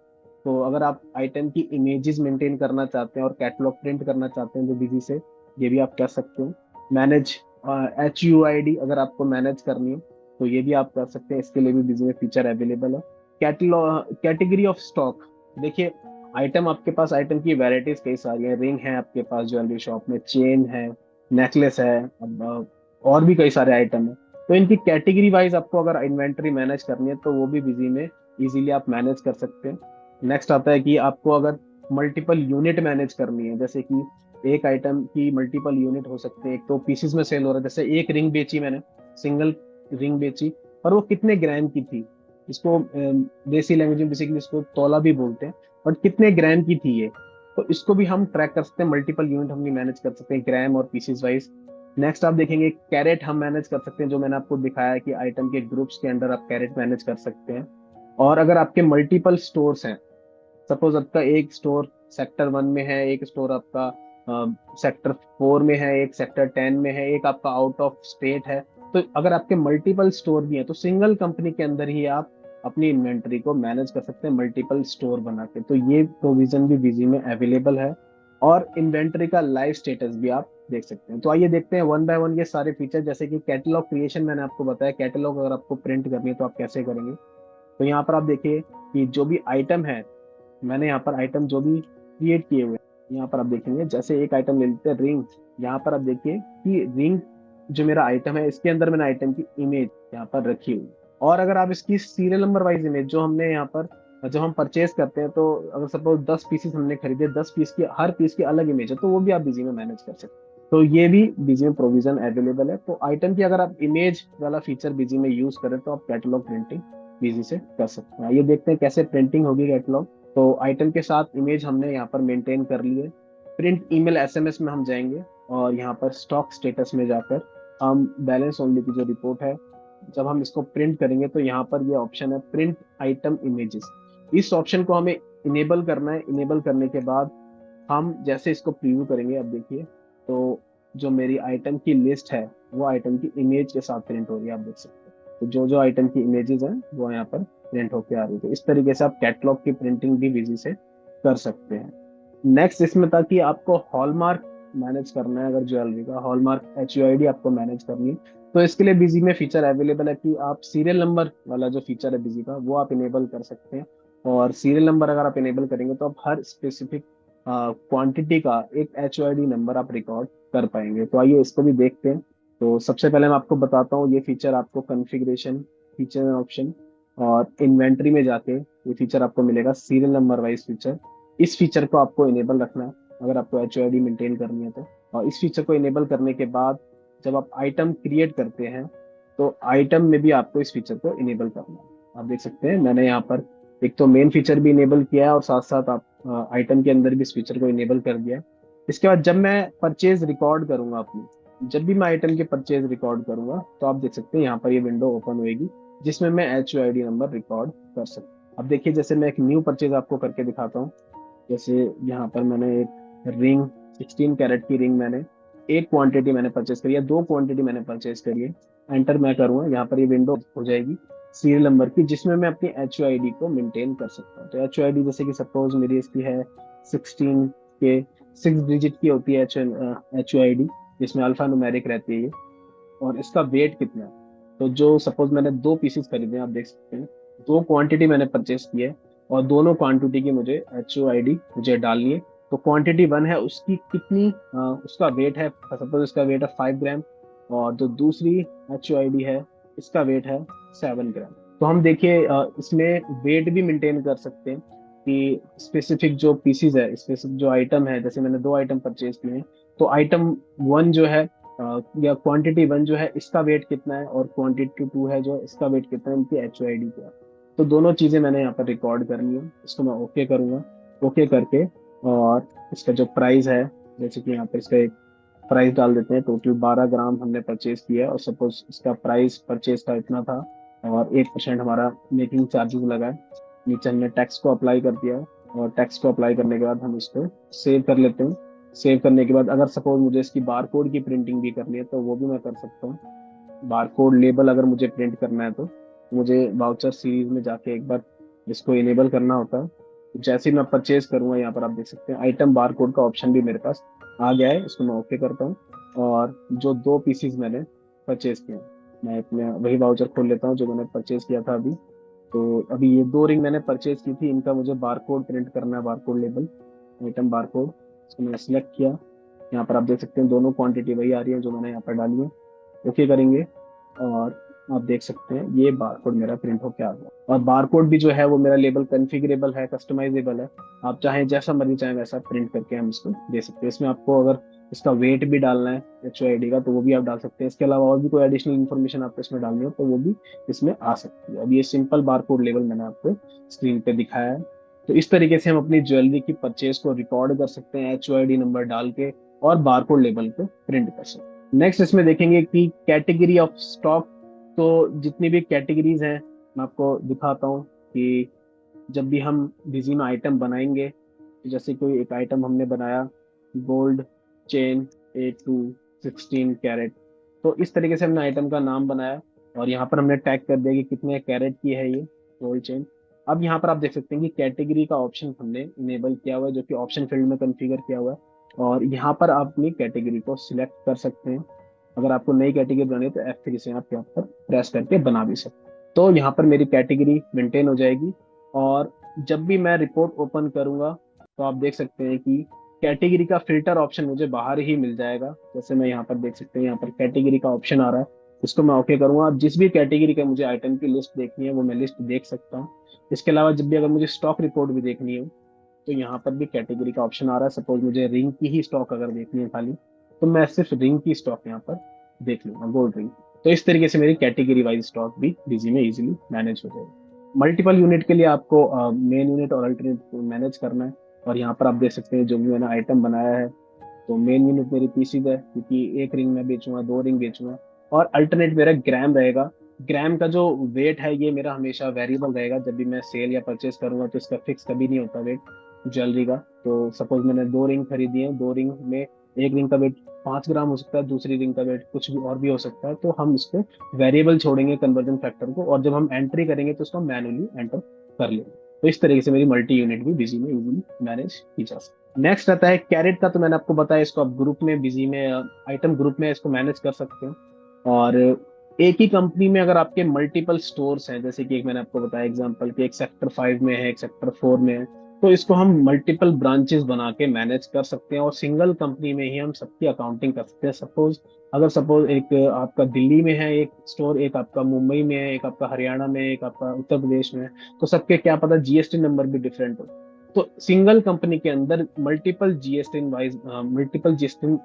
तो अगर आप आइटम की इमेजेस मेंटेन करना चाहते हैं और कैटलॉग प्रिंट करना चाहते हैं तो बिजी से ये भी आप कर सकते हो। मैनेज HUID अगर आपको मैनेज करनी है तो ये भी आप कर सकते हैं, इसके लिए भी बिजी में फीचर अवेलेबल है। कैटलॉग, कैटेगरी ऑफ स्टॉक, देखिए आइटम आपके पास, आइटम की वैरायटीज कई सारी है, रिंग है आपके पास ज्वेलरी शॉप में, चेन है, नेकलेस है, और भी कई सारे आइटम है। तो इनकी कैटेगरी वाइज आपको अगर इन्वेंटरी मैनेज करनी है तो वो भी बिजी में इजीली आप मैनेज कर सकते हैं। नेक्स्ट आता है कि आपको अगर मल्टीपल यूनिट मैनेज करनी है, जैसे कि एक आइटम की मल्टीपल यूनिट हो सकते हैं, एक तो पीसेस में सेल हो रहा है, जैसे एक रिंग बेची मैंने, सिंगल रिंग बेची, पर वो कितने ग्राम की थी, इसको देसी लैंग्वेज में बेसिकली इसको तोला भी बोलते हैं, बट कितने ग्राम की थी ये, तो इसको भी हम ट्रैक कर सकते हैं, मल्टीपल यूनिट हम भी मैनेज कर सकते हैं ग्राम और पीसेस वाइज। नेक्स्ट आप देखेंगे कैरेट हम मैनेज कर सकते हैं, जो मैंने आपको दिखाया कि आइटम के ग्रुप्स के अंदर आप कैरेट मैनेज कर सकते हैं। और अगर आपके मल्टीपल स्टोर्स हैं, सपोज आपका एक स्टोर सेक्टर 1 में है, एक स्टोर आपका सेक्टर 4 में है, एक सेक्टर 10 में है, एक आपका आउट ऑफ स्टेट है, तो अगर आपके मल्टीपल स्टोर भी हैं तो सिंगल कंपनी के अंदर ही आप अपनी इन्वेंटरी को मैनेज कर सकते हैं मल्टीपल स्टोर बना के। तो ये प्रोविजन भी बिजी में अवेलेबल है, और इन्वेंटरी का लाइव स्टेटस भी आप देख सकते हैं। तो आइए देखते हैं वन बाय वन ये सारे फीचर। जैसे कि कैटलॉग क्रिएशन मैंने आपको बताया, कैटलॉग अगर आपको प्रिंट करनी है तो आप कैसे करेंगे। तो यहाँ पर आप देखिए कि जो भी आइटम है, मैंने यहाँ पर आइटम जो भी क्रिएट किए हुए हैं, यहाँ पर आप देखेंगे, जैसे एक आइटम ले लेते हैं रिंग, यहाँ पर आप देखिए कि रिंग जो मेरा आइटम है इसके अंदर मैंने आइटम की इमेज यहाँ पर रखी हुई। और अगर आप इसकी सीरियल नंबर वाइज इमेज जो हमने यहाँ पर, जब हम परचेज करते हैं तो अगर सपोज 10 पीसेस हमने खरीदे, 10 पीस की, हर पीस की अलग इमेज है, तो वो भी आप बिजी में मैनेज कर सकते हैं। तो ये भी बिजी में प्रोविजन अवेलेबल है। तो आइटम की अगर आप इमेज वाला फीचर बिजी में यूज करें तो आप कैटलॉग प्रिंटिंग बिजी से कर सकते हैं। ये देखते हैं कैसे प्रिंटिंग होगी कैटलॉग। तो आइटम के साथ इमेज हमने यहाँ पर मेंटेन कर ली है। प्रिंट ईमेल SMS में हम जाएंगे और यहाँ पर स्टॉक स्टेटस में जाकर हम बैलेंस ओनली की जो रिपोर्ट है, जब हम इसको प्रिंट करेंगे तो यहाँ पर ये ऑप्शन है प्रिंट आइटम इमेजेस, इस ऑप्शन को हमें इनेबल करना है। इनेबल करने के बाद हम जैसे इसको प्रीव्यू करेंगे, अब देखिए तो जो मेरी आइटम की लिस्ट है वो आइटम की इमेज के साथ प्रिंट हो रही है, आप देख सकते हैं। तो जो जो आइटम की इमेजेस हैं वो यहाँ पर प्रिंट होकर आ रही है। इस तरीके से आप कैटलॉग की प्रिंटिंग भी बिजी से कर सकते हैं। नेक्स्ट इसमें था कि आपको हॉलमार्क मैनेज करना है, अगर ज्वेलरी का हॉलमार्क HUID आपको मैनेज करनी है तो इसके लिए बिजी में फीचर अवेलेबल है कि आप सीरियल नंबर वाला जो फीचर है बिजी का वो आप इनेबल कर सकते हैं। और सीरियल नंबर अगर आप इनेबल करेंगे तो आप हर स्पेसिफिक क्वांटिटी का एक HOID नंबर आप रिकॉर्ड कर पाएंगे। तो आइए इसको भी देखते हैं। तो सबसे पहले मैं आपको बताता हूँ, ये फीचर आपको कॉन्फ़िगरेशन, फीचर ऑप्शन और इन्वेंटरी में जाके ये फीचर आपको मिलेगा, सीरियल नंबर वाइज फीचर। इस फीचर को आपको इनेबल रखना है अगर आपको HOID मेंटेन करनी है तो। और इस फीचर को इनेबल करने के बाद जब आप आइटम क्रिएट करते हैं तो आइटम में भी आपको इस फीचर को इनेबल करना है। आप देख सकते हैं मैंने यहाँ पर एक तो मेन फीचर भी इनेबल किया है और साथ साथ आप आइटम के अंदर भी इस फीचर को इनेबल कर दिया है। इसके बाद जब मैं परचेज रिकॉर्ड करूंगा अपनी, जब भी मैं आइटम की परचेज रिकॉर्ड करूंगा तो आप देख सकते हैं यहाँ पर ये विंडो ओपन होएगी जिसमें मैं HOID नंबर रिकॉर्ड कर सकता हूँ। अब देखिए जैसे मैं एक न्यू परचेज आपको करके दिखाता हूँ। जैसे यहाँ पर मैंने एक रिंग, 16 कैरेट की रिंग मैंने एक क्वांटिटी मैंने परचेस करी है, दो क्वांटिटी मैंने परचेस करी है। एंटर मैं करूंगा, यहाँ पर ये विंडो हो जाएगी सीरियल नंबर की जिसमें मैं अपनी HOID को मेंटेन कर सकता हूँ। तो HOID जैसे कि सपोज मेरी इसकी है 16 के 6 डिजिट की होती है HOID, जिसमें अल्फा न्यूमेरिक रहती है ये। और इसका वेट कितना है, तो जो सपोज मैंने दो पीसेस खरीदे हैं, आप देख सकते हैं दो क्वांटिटी मैंने परचेस की है और दोनों क्वांटिटी की मुझे HOID मुझे डालनी है। तो क्वांटिटी 1 है उसकी कितनी उसका वेट है, सपोज इसका वेट है 5 ग्राम और जो दूसरी HOID है इसका वेट है 7 ग्राम। तो हम देखिए इसमें वेट भी मेंटेन कर सकते हैं कि स्पेसिफिक जो पीसीज है, स्पेसिफिक जो आइटम है, जैसे मैंने दो आइटम परचेज किए हैं तो आइटम 1 जो है या क्वांटिटी 1 जो है इसका वेट कितना है और क्वांटिटी 2 है जो इसका वेट कितना है, इनकी HOID क्या है। तो दोनों चीजें मैंने यहाँ पर रिकॉर्ड करनी है। इसको मैं ओके करूंगा, ओके करके और इसका जो प्राइस है, जैसे कि यहाँ पर इसका एक प्राइस डाल देते हैं। टोटल 12 ग्राम हमने परचेज किया है और सपोज इसका प्राइस परचेज का इतना था और 1% हमारा मेकिंग चार्जेस लगा है। नीचे हमने टैक्स को अप्लाई कर दिया है और टैक्स को अप्लाई करने के बाद हम इसको सेव कर लेते हैं। सेव करने के बाद अगर सपोज मुझे इसकी बार कोड की प्रिंटिंग भी करनी है तो वो भी मैं कर सकता हूँ। बार कोड लेबल अगर मुझे प्रिंट करना है तो मुझे वाउचर सीरीज में जाके एक बार इसको इनेबल करना होता है। जैसे ही मैं परचेज करूंगा, यहाँ पर आप देख सकते हैं आइटम बार कोड का ऑप्शन भी मेरे पास आ गया है। इसको मैं ओके करता हूँ और जो दो पीसीज मैंने परचेज किए हैं, मैं अपने वही वाउचर खोल लेता हूँ जो मैंने परचेज किया था अभी। तो अभी ये दो रिंग मैंने परचेज की थी, इनका मुझे बार कोड प्रिंट करना है, bar code label, item bar code. इसको मैंने सेलेक्ट किया। यहाँ पर आप देख सकते हैं दोनों क्वांटिटी वही आ रही है जो मैंने यहाँ पर डाली है। ओके करेंगे और आप देख सकते हैं ये बारकोड मेरा प्रिंट होके आ गया। और बारकोड भी जो है वो मेरा लेबल कॉन्फ़िगरेबल है, कस्टमाइजेबल है। आप चाहें जैसा मर्जी चाहें वैसा प्रिंट करके हम इसको दे सकते हैं। इसमें आपको अगर इसका वेट भी डालना है HOID का तो वो भी आप डाल सकते हैं। इसके अलावा और भी कोई एडिशनल इन्फॉर्मेशन आपको इसमें डालनी हो तो वो भी इसमें आ सकती है। अब ये सिंपल बारकोड लेबल मैंने आपको स्क्रीन पे दिखाया है। तो इस तरीके से हम अपनी ज्वेलरी की परचेज को रिकॉर्ड कर सकते हैं HOID नंबर डाल के और बारकोड लेबल पे प्रिंट कर सकते हैं। नेक्स्ट इसमें देखेंगे कि कैटेगरी ऑफ स्टॉक। तो जितनी भी कैटेगरीज हैं मैं आपको दिखाता हूँ कि जब भी हम बिजी में आइटम बनाएंगे, तो जैसे कोई एक आइटम हमने बनाया गोल्ड चेन A2 16 कैरेट, तो इस तरीके से हमने आइटम का नाम बनाया और यहाँ पर हमने टैग कर दिया कि कितने कैरेट की है ये गोल्ड चेन। अब यहाँ पर आप देख सकते हैं कि कैटेगरी का ऑप्शन हमने इनेबल किया हुआ है जो कि ऑप्शन फील्ड में कॉन्फ़िगर किया हुआ है। और यहाँ पर आप अपनी कैटेगरी को सिलेक्ट कर सकते हैं। अगर आपको नई कैटेगरी बनानी है तो F3 से आप यहाँ पर प्रेस करके बना भी सकते हैं। तो यहाँ पर मेरी कैटेगरी मेंटेन हो जाएगी और जब भी मैं रिपोर्ट ओपन करूंगा तो आप देख सकते हैं कि कैटेगरी का फिल्टर ऑप्शन मुझे बाहर ही मिल जाएगा। जैसे मैं यहाँ पर देख सकते हैं यहाँ पर कैटेगरी का ऑप्शन आ रहा है, इसको मैं ओके करूंगा। अब जिस भी कैटेगरी का मुझे आइटम की लिस्ट देखनी है वो मैं लिस्ट देख सकता हूँ। इसके अलावा जब भी अगर मुझे स्टॉक रिपोर्ट भी देखनी हो तो यहाँ पर भी कैटेगरी का ऑप्शन आ रहा है। सपोज मुझे रिंग की ही स्टॉक अगर देखनी है खाली तो मैं सिर्फ रिंग की स्टॉक यहाँ पर देख लूंगा, गोल्ड रिंग। तो इस तरीके से मेरी कैटेगरी वाइज स्टॉक भी बिजी में इजीली मैनेज हो जाएगी। मल्टीपल यूनिट के लिए आपको मेन यूनिट और अल्टरनेट मैनेज करना है। और यहाँ पर आप देख सकते हैं जो भी मैंने आइटम बनाया है तो मेन यूनिट मेरी पीसीज है क्योंकि एक रिंग में बेचूंगा, दो रिंग बेचूंगा। और अल्टरनेट मेरा ग्राम रहेगा। ग्राम का जो वेट है ये मेरा हमेशा वेरिएबल रहेगा। जब भी मैं सेल या परचेज करूंगा तो इसका फिक्स कभी नहीं होता वेट ज्वेलरी का। तो सपोज मैंने दो रिंग खरीदी है, दो रिंग में एक रिंग का वेट 5 ग्राम हो सकता है, दूसरी रिंग का वेट कुछ भी और भी हो सकता है। तो हम इसको वेरिएबल छोड़ेंगे कन्वर्जन फैक्टर को और जब हम एंट्री करेंगे तो उसको मैनुअली एंटर कर लेंगे। तो इस तरीके से मेरी मल्टी यूनिट भी बिजी में इजीली मैनेज की जा सकती है। नेक्स्ट आता है कैरेट का। तो मैंने आपको बताया इसको आप ग्रुप में बिजी में आइटम ग्रुप में इसको मैनेज कर सकते हैं। और एक ही कंपनी में अगर आपके मल्टीपल स्टोर्स हैं, जैसे कि एक मैंने आपको बताया एग्जांपल कि एक सेक्टर 5 में है, एक सेक्टर 4 में है, तो इसको हम मल्टीपल ब्रांचेस बना के मैनेज कर सकते हैं और सिंगल कंपनी में ही हम सबकी अकाउंटिंग कर सकते हैं। सपोज एक आपका दिल्ली में है एक स्टोर, एक आपका मुंबई में है, एक आपका हरियाणा में है, एक आपका उत्तर प्रदेश में है, तो सबके क्या पता जीएसटी नंबर भी डिफरेंट हो। तो सिंगल कंपनी के अंदर multiple GST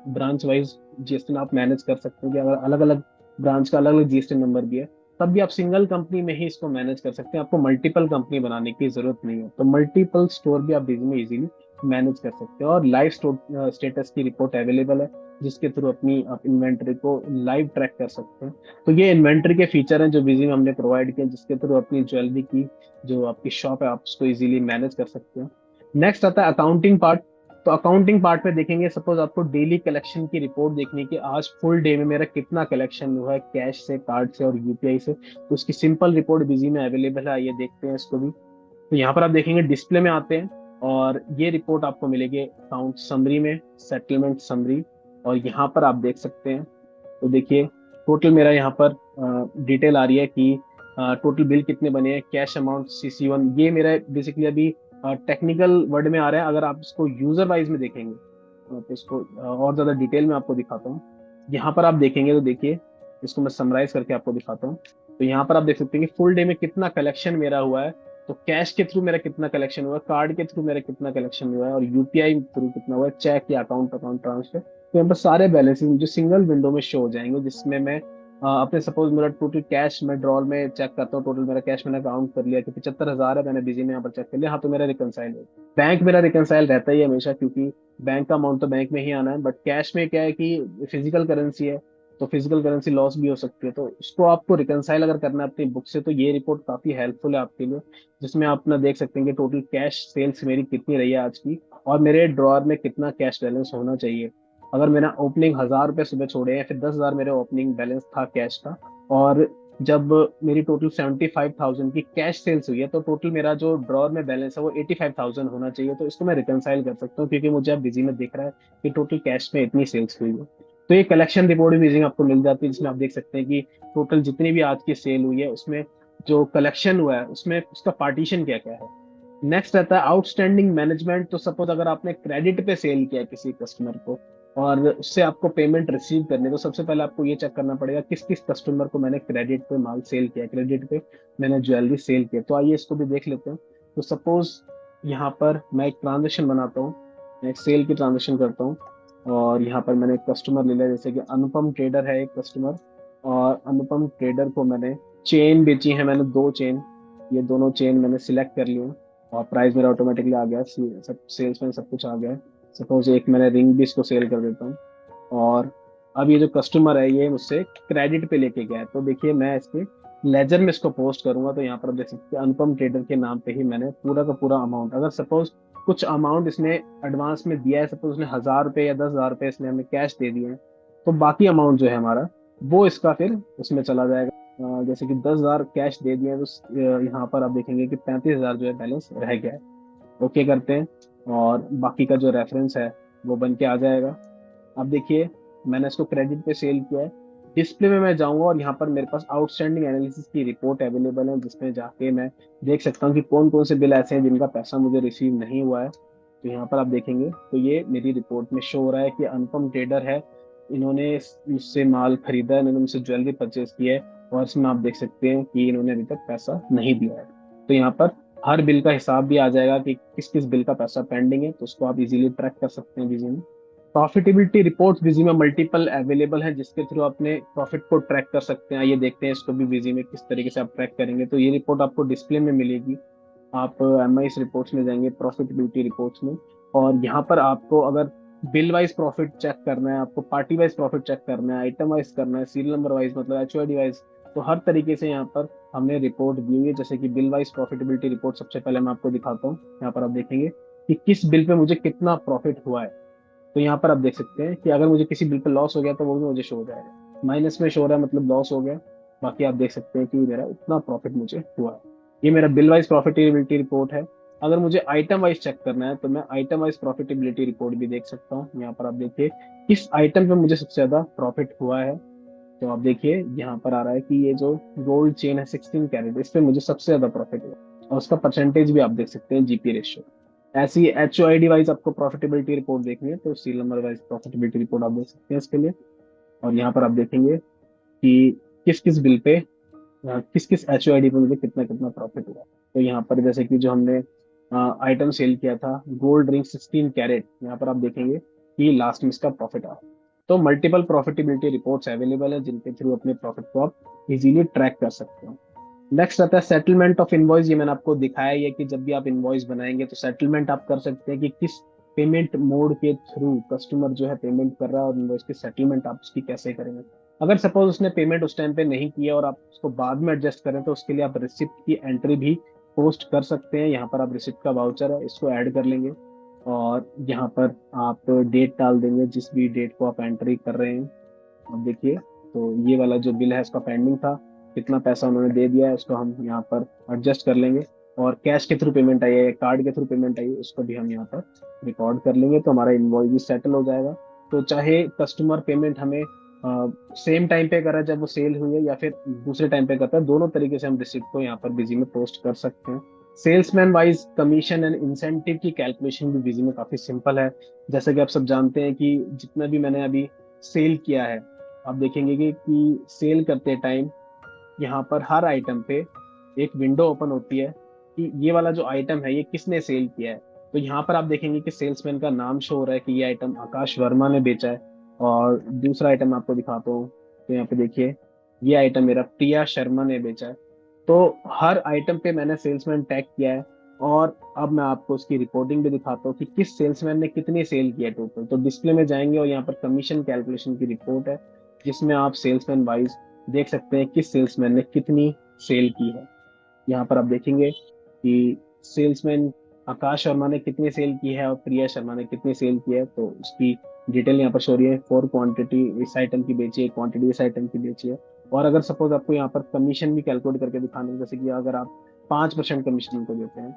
branch wise GST आप मैनेज कर सकते हैं कि अगर अलग अलग ब्रांच का अलग अलग जीएसटी नंबर भी है, तब भी आप सिंगल कंपनी में ही इसको मैनेज कर सकते हैं, आपको मल्टीपल कंपनी बनाने की जरूरत नहीं है। तो मल्टीपल स्टोर भी आप बिजली में इजीली मैनेज कर सकते हैं। और लाइव स्टेटस की रिपोर्ट अवेलेबल है, जिसके थ्रू अपनी आप इन्वेंटरी को लाइव ट्रैक कर सकते हैं। तो ये इन्वेंटरी के फीचर हैं जो बिजी में हमने प्रोवाइड किए, जिसके थ्रू अपनी ज्वेलरी की जो आपकी शॉप है आप उसको इजीली मैनेज कर सकते हैं। नेक्स्ट आता है अकाउंटिंग पार्ट। तो अकाउंटिंग पार्ट में देखेंगे, सपोज आपको डेली कलेक्शन की रिपोर्ट देखनी है कि आज फुल डे में मेरा कितना कलेक्शन हुआ है, कैश से, कार्ड से और यूपीआई से, तो उसकी सिंपल रिपोर्ट बिजी में अवेलेबल है। आइए देखते हैं इसको भी। तो यहाँ पर आप देखेंगे डिस्प्ले में आते हैं और ये रिपोर्ट आपको मिलेगी अकाउंट समरी में, सेटलमेंट समरी। और यहाँ पर आप देख सकते हैं, तो देखिए टोटल मेरा यहाँ पर डिटेल आ रही है कि टोटल बिल कितने बने हैं, कैश अमाउंट CC1, ये मेरा बेसिकली अभी टेक्निकल वर्ड में आ रहा है। अगर आप इसको यूजर वाइज में देखेंगे तो इसको और ज्यादा डिटेल में आपको दिखाता हूँ। यहाँ पर आप देखेंगे तो देखिए, इसको मैं समराइज करके आपको दिखाता हूँ। तो यहाँ पर आप देख सकते हैं कि फुल डे में कितना कलेक्शन मेरा हुआ है, तो कैश के थ्रू मेरा कितना कलेक्शन हुआ है, कार्ड के थ्रू मेरा कितना कलेक्शन हुआ है और यूपीआई थ्रू कितना हुआ है, चेक या अकाउंट अकाउंट ट्रांसफर। तो यहाँ पर सारे बैलेंसेस मुझे सिंगल विंडो में शो हो जाएंगे, जिसमें मैं अपने सपोज मेरा टोटल कैश मैं ड्रॉर में चेक करता हूँ, टोटल मेरा कैश मैंने काउंट कर लिया कि 75,000 है, मैंने बिजी में यहाँ पर चेक कर लिया, हाँ तो मेरा रिकनसाइल है। बैंक मेरा रिकनसाइल रहता ही है हमेशा, क्योंकि बैंक का अमाउंट तो बैंक में ही आना है। बट कैश में क्या है कि फिजिकल करेंसी है, तो फिजिकल करेंसी लॉस भी हो सकती है, तो उसको आपको रिकनसाइल अगर करना है अपनी बुक से, तो ये रिपोर्ट काफी हेल्पफुल है आपके लिए, जिसमें आप अपना देख सकते हैं कि टोटल कैश सेल्स मेरी कितनी रही है आज की, और मेरे ड्रॉर में कितना कैश बैलेंस होना चाहिए। अगर मैंने ओपनिंग 1,000 रुपये सुबह छोड़े हैं, फिर 10,000 मेरे ओपनिंग बैलेंस था कैश का, और जब मेरी टोटल 75,000 की कैश सेल्स हुई है, तो टोटल मेरा जो ड्रॉर में बैलेंस है वो 85,000 होना चाहिए। तो इसको मैं रिकनसाइल कर सकता हूँ, क्योंकि मुझे अब बिजी में दिख रहा है कि टोटल कैश में इतनी सेल्स हुई है। तो ये कलेक्शन रिपोर्ट भी बिजी में आपको मिल जाती है, जिसमें आप देख सकते हैं कि टोटल जितनी भी आज की सेल हुई है उसमें जो कलेक्शन हुआ है उसमें उसका पार्टीशन क्या क्या है। नेक्स्ट रहता है आउटस्टैंडिंग मैनेजमेंट। तो सपोज अगर आपने क्रेडिट पे सेल किया किसी कस्टमर को और उससे आपको पेमेंट रिसीव करनी है, तो सबसे पहले आपको ये चेक करना पड़ेगा किस किस कस्टमर को मैंने क्रेडिट पे माल सेल किया, क्रेडिट पे मैंने ज्वेलरी सेल किया। तो आइए इसको भी देख लेते हैं। तो सपोज यहाँ पर मैं एक ट्रांजेक्शन बनाता हूँ, मैं एक सेल की ट्रांजेक्शन करता हूँ, और यहाँ पर मैंने एक कस्टमर ले लिया, जैसे कि अनुपम ट्रेडर है एक कस्टमर, और अनुपम ट्रेडर को मैंने चेन बेची है, मैंने 2 चेन, ये दोनों चेन मैंने सिलेक्ट कर लिए, और प्राइस मेरा ऑटोमेटिकली आ गया, सब सेल्स में सब कुछ आ गया है। सपोज एक मैंने रिंग भी इसको सेल कर देता हूँ। और अब ये जो कस्टमर है ये मुझसे क्रेडिट पे लेके गया है, तो देखिए मैं इसके लेजर में इसको पोस्ट करूंगा, तो यहाँ पर आप देख सकते हैं अनुपम ट्रेडर के नाम पे ही मैंने पूरा का पूरा अमाउंट, अगर सपोज कुछ अमाउंट इसने एडवांस में दिया है, सपोज उसने 1,000 रुपये या 10,000 रुपये इसने हमें कैश दे दिए हैं, तो बाकी अमाउंट जो है हमारा वो इसका फिर उसमें चला जाएगा। जैसे कि 10,000 कैश दे दिए हैं, तो यहाँ पर आप देखेंगे कि 35,000 जो है बैलेंस रह गया है। ओके करते हैं, और बाकी का जो रेफरेंस है वो बन के आ जाएगा। अब देखिए मैंने इसको क्रेडिट पे सेल किया है। डिस्प्ले में मैं जाऊंगा और यहाँ पर मेरे पास आउटस्टैंडिंग एनालिसिस की रिपोर्ट अवेलेबल है, जिसमें जाके मैं देख सकता हूँ कि कौन कौन से बिल ऐसे हैं जिनका पैसा मुझे रिसीव नहीं हुआ है। तो यहाँ पर आप देखेंगे तो ये मेरी रिपोर्ट में शो हो रहा है कि अनुपम ट्रेडर है, इन्होंने मुझसे माल खरीदा है, इन्होंने मुझसे ज्वेलरी परचेज की है, और इसमें आप देख सकते हैं कि इन्होंने अभी तक पैसा नहीं दिया है। तो यहाँ पर हर बिल का हिसाब भी आ जाएगा कि किस किस बिल का पैसा पेंडिंग है, तो उसको आप इजीली ट्रैक कर सकते हैं बिजी में। प्रॉफिटेबिलिटी रिपोर्ट्स बिजी में मल्टीपल अवेलेबल है, जिसके थ्रू अपने प्रॉफिट को ट्रैक कर सकते हैं। ये देखते हैं इसको भी बिजी में किस तरीके से आप ट्रैक करेंगे। तो ये रिपोर्ट आपको डिस्प्ले में मिलेगी, आप एमआईएस रिपोर्ट्स में जाएंगे, प्रॉफिटेबिलिटी रिपोर्ट्स में, और यहाँ पर आपको अगर बिल वाइज प्रॉफिट चेक करना है, आपको पार्टी वाइज प्रॉफिट चेक करना है, आइटम वाइज करना है, सीरियल नंबर वाइज मतलब एचओआईडी वाइज, तो हर तरीके से यहाँ पर हमने रिपोर्ट दी हुई है। जैसे कि बिल वाइज प्रॉफिटेबिलिटी रिपोर्ट सबसे पहले मैं आपको दिखाता हूँ। यहाँ पर आप देखेंगे कि किस बिल पे मुझे कितना प्रॉफिट हुआ है। तो यहाँ पर आप देख सकते हैं कि अगर मुझे किसी बिल पे लॉस हो गया तो वो भी मुझे शो हो जाएगा, माइनस में शो हो रहा है मतलब लॉस हो गया। बाकी आप देख सकते हैं कि मेरा इतना प्रॉफिट मुझे हुआ है। ये मेरा बिल वाइज प्रॉफिटेबिलिटी रिपोर्ट है। अगर मुझे आइटम वाइज चेक करना है तो मैं आइटम वाइज प्रॉफिटेबिलिटी रिपोर्ट भी देख सकता हूँ। यहाँ पर आप देखिए किस आइटम पे मुझे सबसे ज्यादा प्रॉफिट हुआ है, तो आप देखिए यहाँ पर आ रहा है कि ये जो गोल्ड चेन है 16 कैरेट, इस पे मुझे सबसे ज्यादा प्रॉफिट हुआ, और उसका परसेंटेज भी आप देख सकते हैं, जीपी रेशियो। ऐसी H O I D wise आपको प्रॉफिटेबिलिटी रिपोर्ट देखनी है तो seal number wise profitability report आप देख सकते हैं इसके लिए। और यहाँ पर आप देखेंगे कि किस किस बिल पे, किस किस एच ओ आई डी पे मुझे कितना कितना प्रॉफिट हुआ। तो यहाँ पर जैसे कि जो हमने आइटम सेल किया था गोल्ड रिंग 16 कैरेट, यहाँ पर आप देखेंगे कि लास्ट में इसका प्रॉफिट आ। तो मल्टीपल प्रॉफिटेबिलिटी रिपोर्ट्स अवेलेबल है जिनके थ्रू अपने प्रॉफिट को आप इजीली ट्रैक कर सकते हो। नेक्स्ट आता है सेटलमेंट ऑफ इनवॉइस। ये मैंने आपको दिखाया ही है कि जब भी आप इनवॉइस बनाएंगे तो सेटलमेंट आप कर सकते हैं कि किस पेमेंट मोड के थ्रू कस्टमर जो है पेमेंट कर रहा है, और इनवॉइस की सेटलमेंट आप उसकी कैसे करेंगे। अगर सपोज उसने पेमेंट उस टाइम पे नहीं किया और आप उसको बाद में एडजस्ट करें तो उसके लिए आप रिसिप्ट की एंट्री भी पोस्ट कर सकते हैं। यहाँ पर आप रिसिप्ट का वाउचर है इसको ऐड कर लेंगे, और यहाँ पर आप डेट डाल देंगे जिस भी डेट को आप एंट्री कर रहे हैं। अब देखिए, तो ये वाला जो बिल है इसका पेंडिंग था, कितना पैसा उन्होंने दे दिया है उसको हम यहाँ पर एडजस्ट कर लेंगे। और कैश के थ्रू पेमेंट आई है, कार्ड के थ्रू पेमेंट आई है, उसको भी हम यहाँ पर रिकॉर्ड कर लेंगे, तो हमारा इनवॉइस भी सेटल हो जाएगा। तो चाहे कस्टमर पेमेंट हमें सेम टाइम पे करा जब वो सेल हुई है, या फिर दूसरे टाइम पे करता है, दोनों तरीके से हम रिसिप्ट को यहाँ पर बिजी में पोस्ट कर सकते हैं। Salesman wise commission and incentive की कैलकुलेशन भी बिजी में काफी सिंपल है। जैसे कि आप सब जानते हैं कि जितना भी मैंने अभी सेल किया है, आप देखेंगे कि सेल करते टाइम यहाँ पर हर आइटम पे एक विंडो ओपन होती है कि ये वाला जो आइटम है ये किसने सेल किया है। तो यहाँ पर आप देखेंगे कि सेल्समैन का नाम शो हो रहा है कि ये आइटम आकाश वर्मा ने बेचा है। और दूसरा आइटम आपको दिखाता हूँ, तो यहाँ पे देखिए ये आइटम मेरा प्रिया शर्मा ने बेचा है। तो हर आइटम पे मैंने सेल्समैन टैग किया है। और अब मैं आपको उसकी रिपोर्टिंग भी दिखाता हूँ कि किस सेल्समैन ने कितनी सेल किया टोटल। तो डिस्प्ले में जाएंगे और यहाँ पर कमीशन कैलकुलेशन की रिपोर्ट है जिसमें आप सेल्समैन वाइज देख सकते हैं किस सेल्समैन ने कितनी सेल की है। यहाँ पर आप देखेंगे कि सेल्समैन आकाश शर्मा ने कितनी सेल की है और प्रिया शर्मा ने कितनी सेल की है, तो उसकी डिटेल यहाँ पर शो रही है। 4 क्वांटिटी इस आइटम की बेची है, क्वांटिटी इस आइटम की बेची है। और अगर सपोज आपको यहाँ पर कमीशन भी कैलकुलेट करके दिखाने हैं, जैसे कि अगर आप 5% कमीशन उनको देते हैं,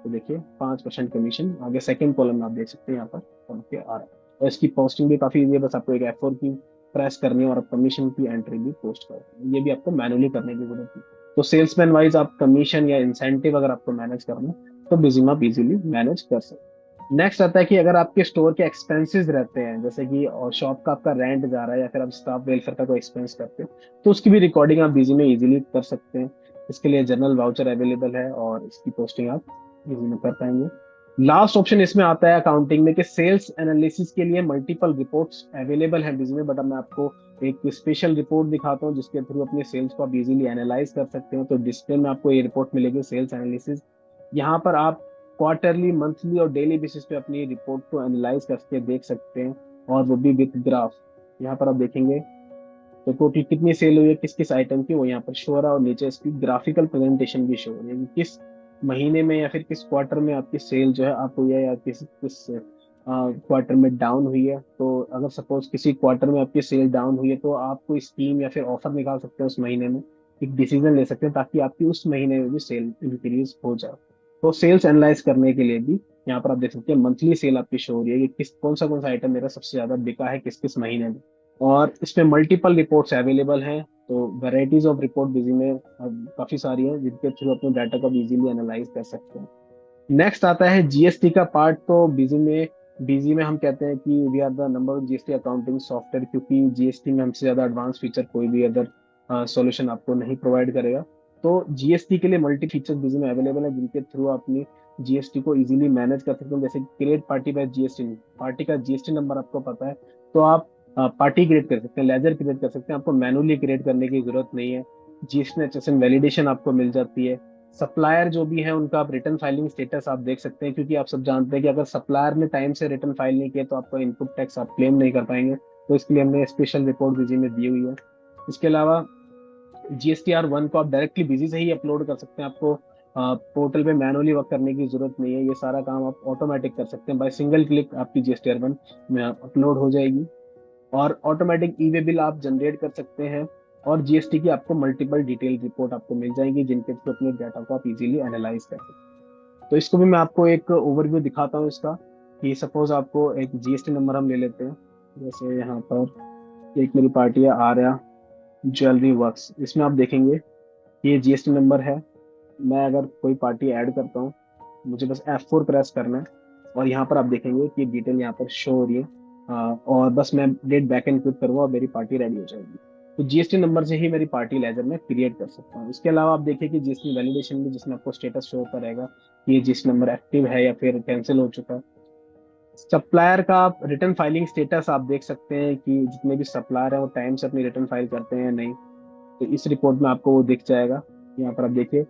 तो देखिए 5% कमीशन आगे सेकंड कॉलम में आप देख सकते हैं यहाँ पर कौन के आ रहा है। और इसकी पोस्टिंग भी काफी इजी है, बस आपको एक F4 की प्रेस करनी है और आप कमीशन की एंट्री भी पोस्ट करो। ये भी आपको मैनुअली करने की जरूरत है। तो सेल्समैन वाइज आप कमीशन या इंसेंटिव अगर आपको मैनेज करना है, तो बिजिम आप इजीली मैनेज कर सकते हैं। नेक्स्ट आता है कि अगर आपके स्टोर के एक्सपेंसेस रहते हैं, जैसे कि और शॉप का आपका रेंट जा रहा है या फिर आप स्टाफ वेलफेयर का कोई एक्सपेंस करते हैं, तो उसकी भी रिकॉर्डिंग आप बिजी में इजीली कर सकते हैं। इसके लिए जर्नल वाउचर अवेलेबल है और इसकी पोस्टिंग आप इजी में कर पाएंगे। लास्ट ऑप्शन इसमें आता है अकाउंटिंग में कि सेल्स एनालिसिस के लिए मल्टीपल रिपोर्ट्स अवेलेबल हैं बिजली में, बट अब मैं आपको एक स्पेशल रिपोर्ट दिखाता हूँ जिसके थ्रू अपने सेल्स को आप इजीली एनालाइज कर सकते हैं। तो डिस्प्ले में आपको ये रिपोर्ट मिलेगी, सेल्स एनालिसिस। यहाँ पर आप क्वार्टरली, मंथली और डेली बेसिस पे अपनी रिपोर्ट को एनालाइज करके देख सकते हैं, और वो भी विद ग्राफ। यहाँ पर आप देखेंगे तो टोटल कितनी सेल हुई है किस किस आइटम की, वो यहाँ पर शो हो रहा है, और नीचे इसकी ग्राफिकल प्रेजेंटेशन भी शो हो रही है कि किस महीने में या फिर किस क्वार्टर में आपकी सेल जो है अप हुई है या किस किस क्वार्टर में डाउन हुई है। तो अगर सपोज किसी क्वार्टर में आपकी सेल डाउन हुई है तो आप कोई स्कीम या फिर ऑफर निकाल सकते हैं उस महीने में, एक डिसीजन ले सकते हैं ताकि आपकी उस महीने में भी सेल इंक्रीज हो जाए। तो सेल्स एनालाइज करने के लिए भी यहाँ पर आप देख सकते हैं मंथली सेल आपकी शो हो रही है कि किस कौन सा आइटम मेरा सबसे ज्यादा बिका है किस किस महीने में। और इसमें मल्टीपल रिपोर्ट्स अवेलेबल हैं, तो वैरायटीज ऑफ रिपोर्ट बिजी में काफी सारी हैं जिनके थ्रू अपने डाटा को इजीली एनालाइज कर सकते हैं। नेक्स्ट आता है जीएसटी का पार्ट। तो बिजी में हम कहते हैं कि we are the number one GST accounting software, क्योंकि जीएसटी में हमसे ज्यादा एडवांस फीचर कोई भी अदर सॉल्यूशन आपको नहीं प्रोवाइड करेगा। तो जीएसटी के लिए मल्टी फीचर बिजी में अवेलेबल है जिनके थ्रू आप अपनी जीएसटी को इजीली मैनेज कर सकते हैं। जैसे create party by GST, party का जीएसटी नंबर आपको पता है तो आप पार्टी क्रिएट कर सकते हैं, लेजर क्रिएट कर सकते हैं, आपको मैनुअली क्रिएट करने की जरूरत नहीं है। जीएसटी एचएसएन वैलिडेशन आपको मिल जाती है। सप्लायर जो भी है उनका आप रिटर्न फाइलिंग स्टेटस आप देख सकते हैं, क्योंकि आप सब जानते हैं कि अगर सप्लायर ने टाइम से रिटर्न फाइल नहीं किया तो आपका इनपुट टैक्स आप क्लेम नहीं कर पाएंगे। तो इसके लिए हमने स्पेशल रिपोर्ट बिजी में दी हुई है। इसके अलावा GSTR 1 को आप डायरेक्टली बिजी से ही अपलोड कर सकते हैं, आपको पोर्टल पे मैनुअली वर्क करने की जरूरत नहीं है। ये सारा काम आप ऑटोमेटिक कर सकते हैं, बाय सिंगल क्लिक आपकी GSTR 1 में अपलोड हो जाएगी। और ऑटोमेटिक ई वे बिल आप जनरेट कर सकते हैं, और जीएसटी की आपको मल्टीपल डिटेल रिपोर्ट आपको मिल जाएंगी जिनके थ्रू अपने डाटा को आप इजीली एनालाइज कर सकते हैं। तो इसको भी मैं आपको एक ओवरव्यू दिखाता हूँ इसका, कि सपोज आपको एक जीएसटी नंबर हम ले लेते हैं। जैसे यहाँ पर एक मेरी पार्टी है आर्या ज्वेलरी वर्क्स, इसमें आप देखेंगे कि ये जीएसटी नंबर है। मैं अगर कोई पार्टी ऐड करता हूँ, मुझे बस F4 प्रेस करना है और यहाँ पर आप देखेंगे कि डिटेल यहाँ पर शो हो रही है। और बस मैं डेट बैक एंड क्लिक करूँगा और मेरी पार्टी रेडी हो जाएगी। तो जीएसटी नंबर से ही मेरी पार्टी लेजर में क्रिएट कर सकता हूँ। इसके अलावा आप देखिए कि जीएसटी वैलिडेशन भी, जिसमें आपको स्टेटस शो होता रहेगा कि ये जीएसटी नंबर एक्टिव है या फिर कैंसिल हो चुका है। सप्लायर का आप रिटर्न फाइलिंग स्टेटस आप देख सकते हैं कि जितने भी सप्लायर है वो टाइम से अपनी रिटर्न फाइल करते हैं या नहीं। तो इस रिपोर्ट में आपको वो दिख जाएगा। यहाँ पर आप देखिए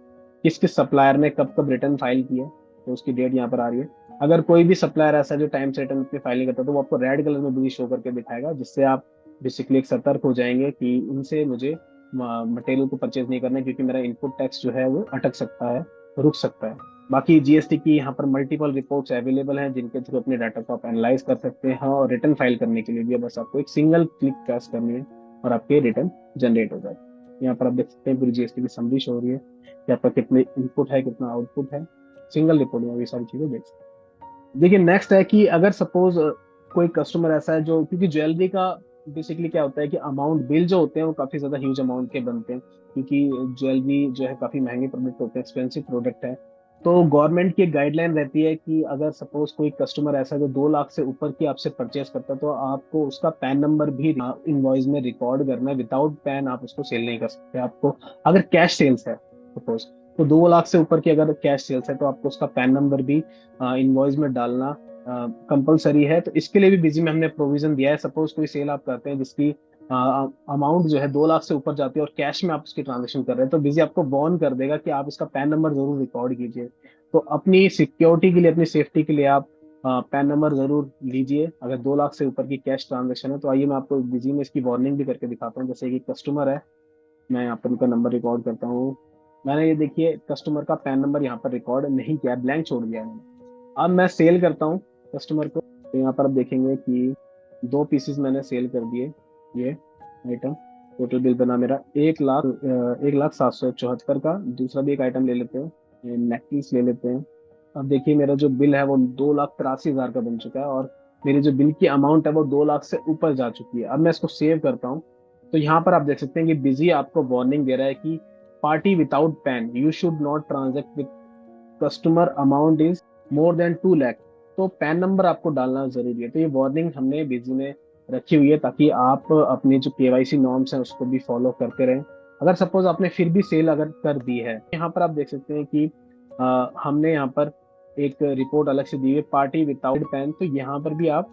किस किस सप्लायर ने कब कब रिटर्न फाइल की है, तो उसकी डेट यहाँ पर आ रही है। अगर कोई भी सप्लायर ऐसा है जो टाइम से रिटर्न अपनी फाइलिंग करता है, तो वो आपको रेड कलर में भी शो करके दिखाएगा, जिससे आप बेसिकली एक सतर्क हो जाएंगे कि इनसे मुझे मटेरियल को परचेज नहीं करना है, क्योंकि मेरा इनपुट टैक्स जो है वो अटक सकता है, रुक सकता है। बाकी जीएसटी की यहाँ पर मल्टीपल रिपोर्ट्स अवेलेबल हैं, जिनके थ्रू अपने डाटा को आप एनालाइज कर सकते हैं। और रिटर्न फाइल करने के लिए भी बस आपको एक सिंगल क्लिक प्रेस करनी है और आपके रिटर्न जनरेट हो जाए। यहाँ पर आप देख सकते हैं पूरी जीएसटी की समरी शो हो रही है कि आपका कितने इनपुट है, कितना आउटपुट है। सिंगल रिपोर्ट में ये सारी चीजें देख सकते हैं। देखिए नेक्स्ट है कि अगर सपोज कोई कस्टमर ऐसा है जो, क्योंकि ज्वेलरी का बेसिकली क्या होता है कि अमाउंट बिल जो होते हैं वो काफी ज्यादा ह्यूज अमाउंट के बनते हैं, क्योंकि ज्वेलरी जो है काफी महंगे प्रोडक्ट होते हैं, एक्सपेंसिव प्रोडक्ट है। तो गवर्नमेंट की गाइडलाइन रहती है कि अगर सपोज कोई कस्टमर ऐसा है जो 2 लाख से ऊपर की आपसे परचेस करता है, तो आपको उसका पैन नंबर भी इनवॉइस में रिकॉर्ड करना है। विदाउट पैन आप उसको सेल नहीं कर सकते। आपको अगर कैश सेल्स है सपोज, तो 2 लाख से ऊपर की अगर कैश सेल्स है, तो आपको उसका पैन नंबर भी इनवॉइस में डालना कंपलसरी है। तो इसके लिए भी बिजी में हमने प्रोविजन दिया है। सपोज कोई सेल आप करते हैं जिसकी अमाउंट जो है 2 लाख से ऊपर जाती है और कैश में आप उसकी ट्रांजेक्शन कर रहे हैं, तो बिजी आपको वार्न कर देगा कि आप इसका पैन नंबर जरूर रिकॉर्ड कीजिए। तो अपनी सिक्योरिटी के लिए, अपनी सेफ्टी के लिए आप पैन नंबर जरूर लीजिए अगर 2 लाख से ऊपर की कैश ट्रांजेक्शन है। तो आइए मैं आपको बिजी में इसकी वार्निंग भी करके दिखाता हूँ। जैसे कि कस्टमर है, मैं यहाँ पर उनका नंबर रिकॉर्ड करता हूँ। मैंने ये देखिए कस्टमर का पैन नंबर यहाँ पर रिकॉर्ड नहीं किया, ब्लैंक छोड़ दिया है मैंने। अब मैं सेल करता हूँ कस्टमर को, तो यहाँ पर आप देखेंगे कि 2 पीसेस मैंने सेल कर दिए। ये आइटम टोटल बिल बना मेरा 1,07,74 का। दूसरा भी एक आइटम ले लेते हैं, नेकलेस ले लेते हैं। अब देखिए मेरा जो बिल है वो 2,83,000 का बन चुका है और मेरी जो बिल की अमाउंट है वो 2 लाख से ऊपर जा चुकी है। अब मैं इसको सेव करता हूँ। तो यहाँ पर आप देख सकते हैं कि बिजी आपको वार्निंग दे रहा है कि party without pan you should not ट्रांजेक्ट with customer amount is more than 2 lakh. तो पैन नंबर आपको डालना जरूरी है। तो ये वार्निंग हमने बिजी में रखी हुई है ताकि आप अपने जो केवाईसी नॉर्म्स हैं उसको भी फॉलो करते रहें। अगर सपोज आपने फिर भी सेल अगर कर दी है, यहाँ पर आप देख सकते हैं कि हमने यहाँ पर एक रिपोर्ट अलग से दी है पार्टी विदाउट पैन। तो यहाँ पर भी आप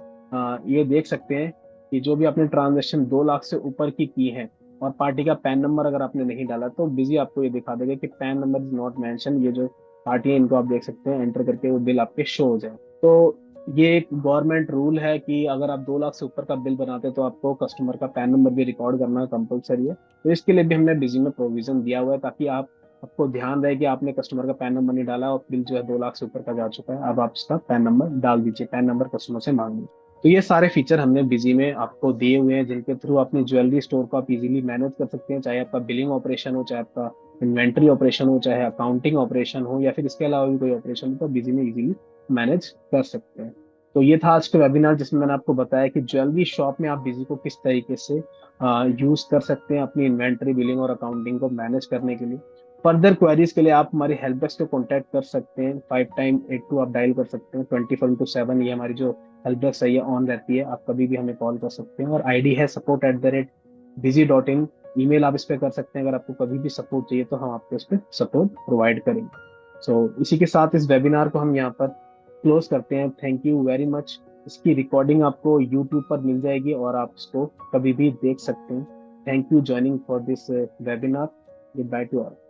ये देख सकते हैं कि जो भी आपने ट्रांजेक्शन 2 लाख से ऊपर की है और पार्टी का पैन नंबर अगर आपने नहीं डाला, तो बिजी आपको ये दिखा देगा कि pan number is not mention. ये जो पार्टी है इनको आप देख सकते हैं, एंटर करके वो बिल आपके शो हो जाए। तो ये एक गवर्नमेंट रूल है कि अगर आप 2 लाख से ऊपर का बिल बनाते हैं तो आपको कस्टमर का पैन नंबर भी रिकॉर्ड करना कंपलसरी है। तो इसके लिए भी हमने बिजी में प्रोविजन दिया हुआ है ताकि आपको ध्यान रहे कि आपने कस्टमर का पैन नंबर नहीं डाला और बिल जो है 2 लाख से ऊपर का जा चुका है। अब आप इसका पैन नंबर डाल दीजिए, पैन नंबर कस्टमर से मांग लीजिए। तो ये सारे फीचर हमने बिजी में आपको दिए हुए हैं, जिनके थ्रू अपनी ज्वेलरी स्टोर को आप इजीली मैनेज कर सकते हैं। चाहे आपका बिलिंग ऑपरेशन हो, चाहे आपका इन्वेंट्री ऑपरेशन हो, चाहे अकाउंटिंग ऑपरेशन हो, या फिर इसके अलावा भी कोई ऑपरेशन हो, तो बिजी में इजीली मैनेज कर सकते हैं। तो ये था आज का वेबिनार, जिसमें मैंने आपको बताया कि ज्वेलरी शॉप में आप बिजी को किस तरीके से यूज कर सकते हैं अपनी इन्वेंट्री, बिलिंग और अकाउंटिंग को मैनेज करने के लिए। फर्दर क्वेरीज के लिए आप हमारी हेल्प डेस्क को कॉन्टैक्ट कर सकते हैं। 5 टाइम 82 आप डायल कर सकते हैं। 24/7 ये हमारी जो हेल्प डेस्क है ये ऑन रहती है, आप कभी भी हमें कॉल कर सकते हैं। और आईडी है support@busy.in। ईमेल आप इस पे कर सकते हैं। अगर आपको कभी भी सपोर्ट चाहिए तो हम आपको इस पे सपोर्ट प्रोवाइड करेंगे। इसी के साथ इस वेबिनार को हम यहाँ पर क्लोज करते हैं। Thank you very much. इसकी रिकॉर्डिंग आपको यूट्यूब पर मिल जाएगी और आप इसको कभी भी देख सकते हैं। Thank you joining for this webinar. Good by two all.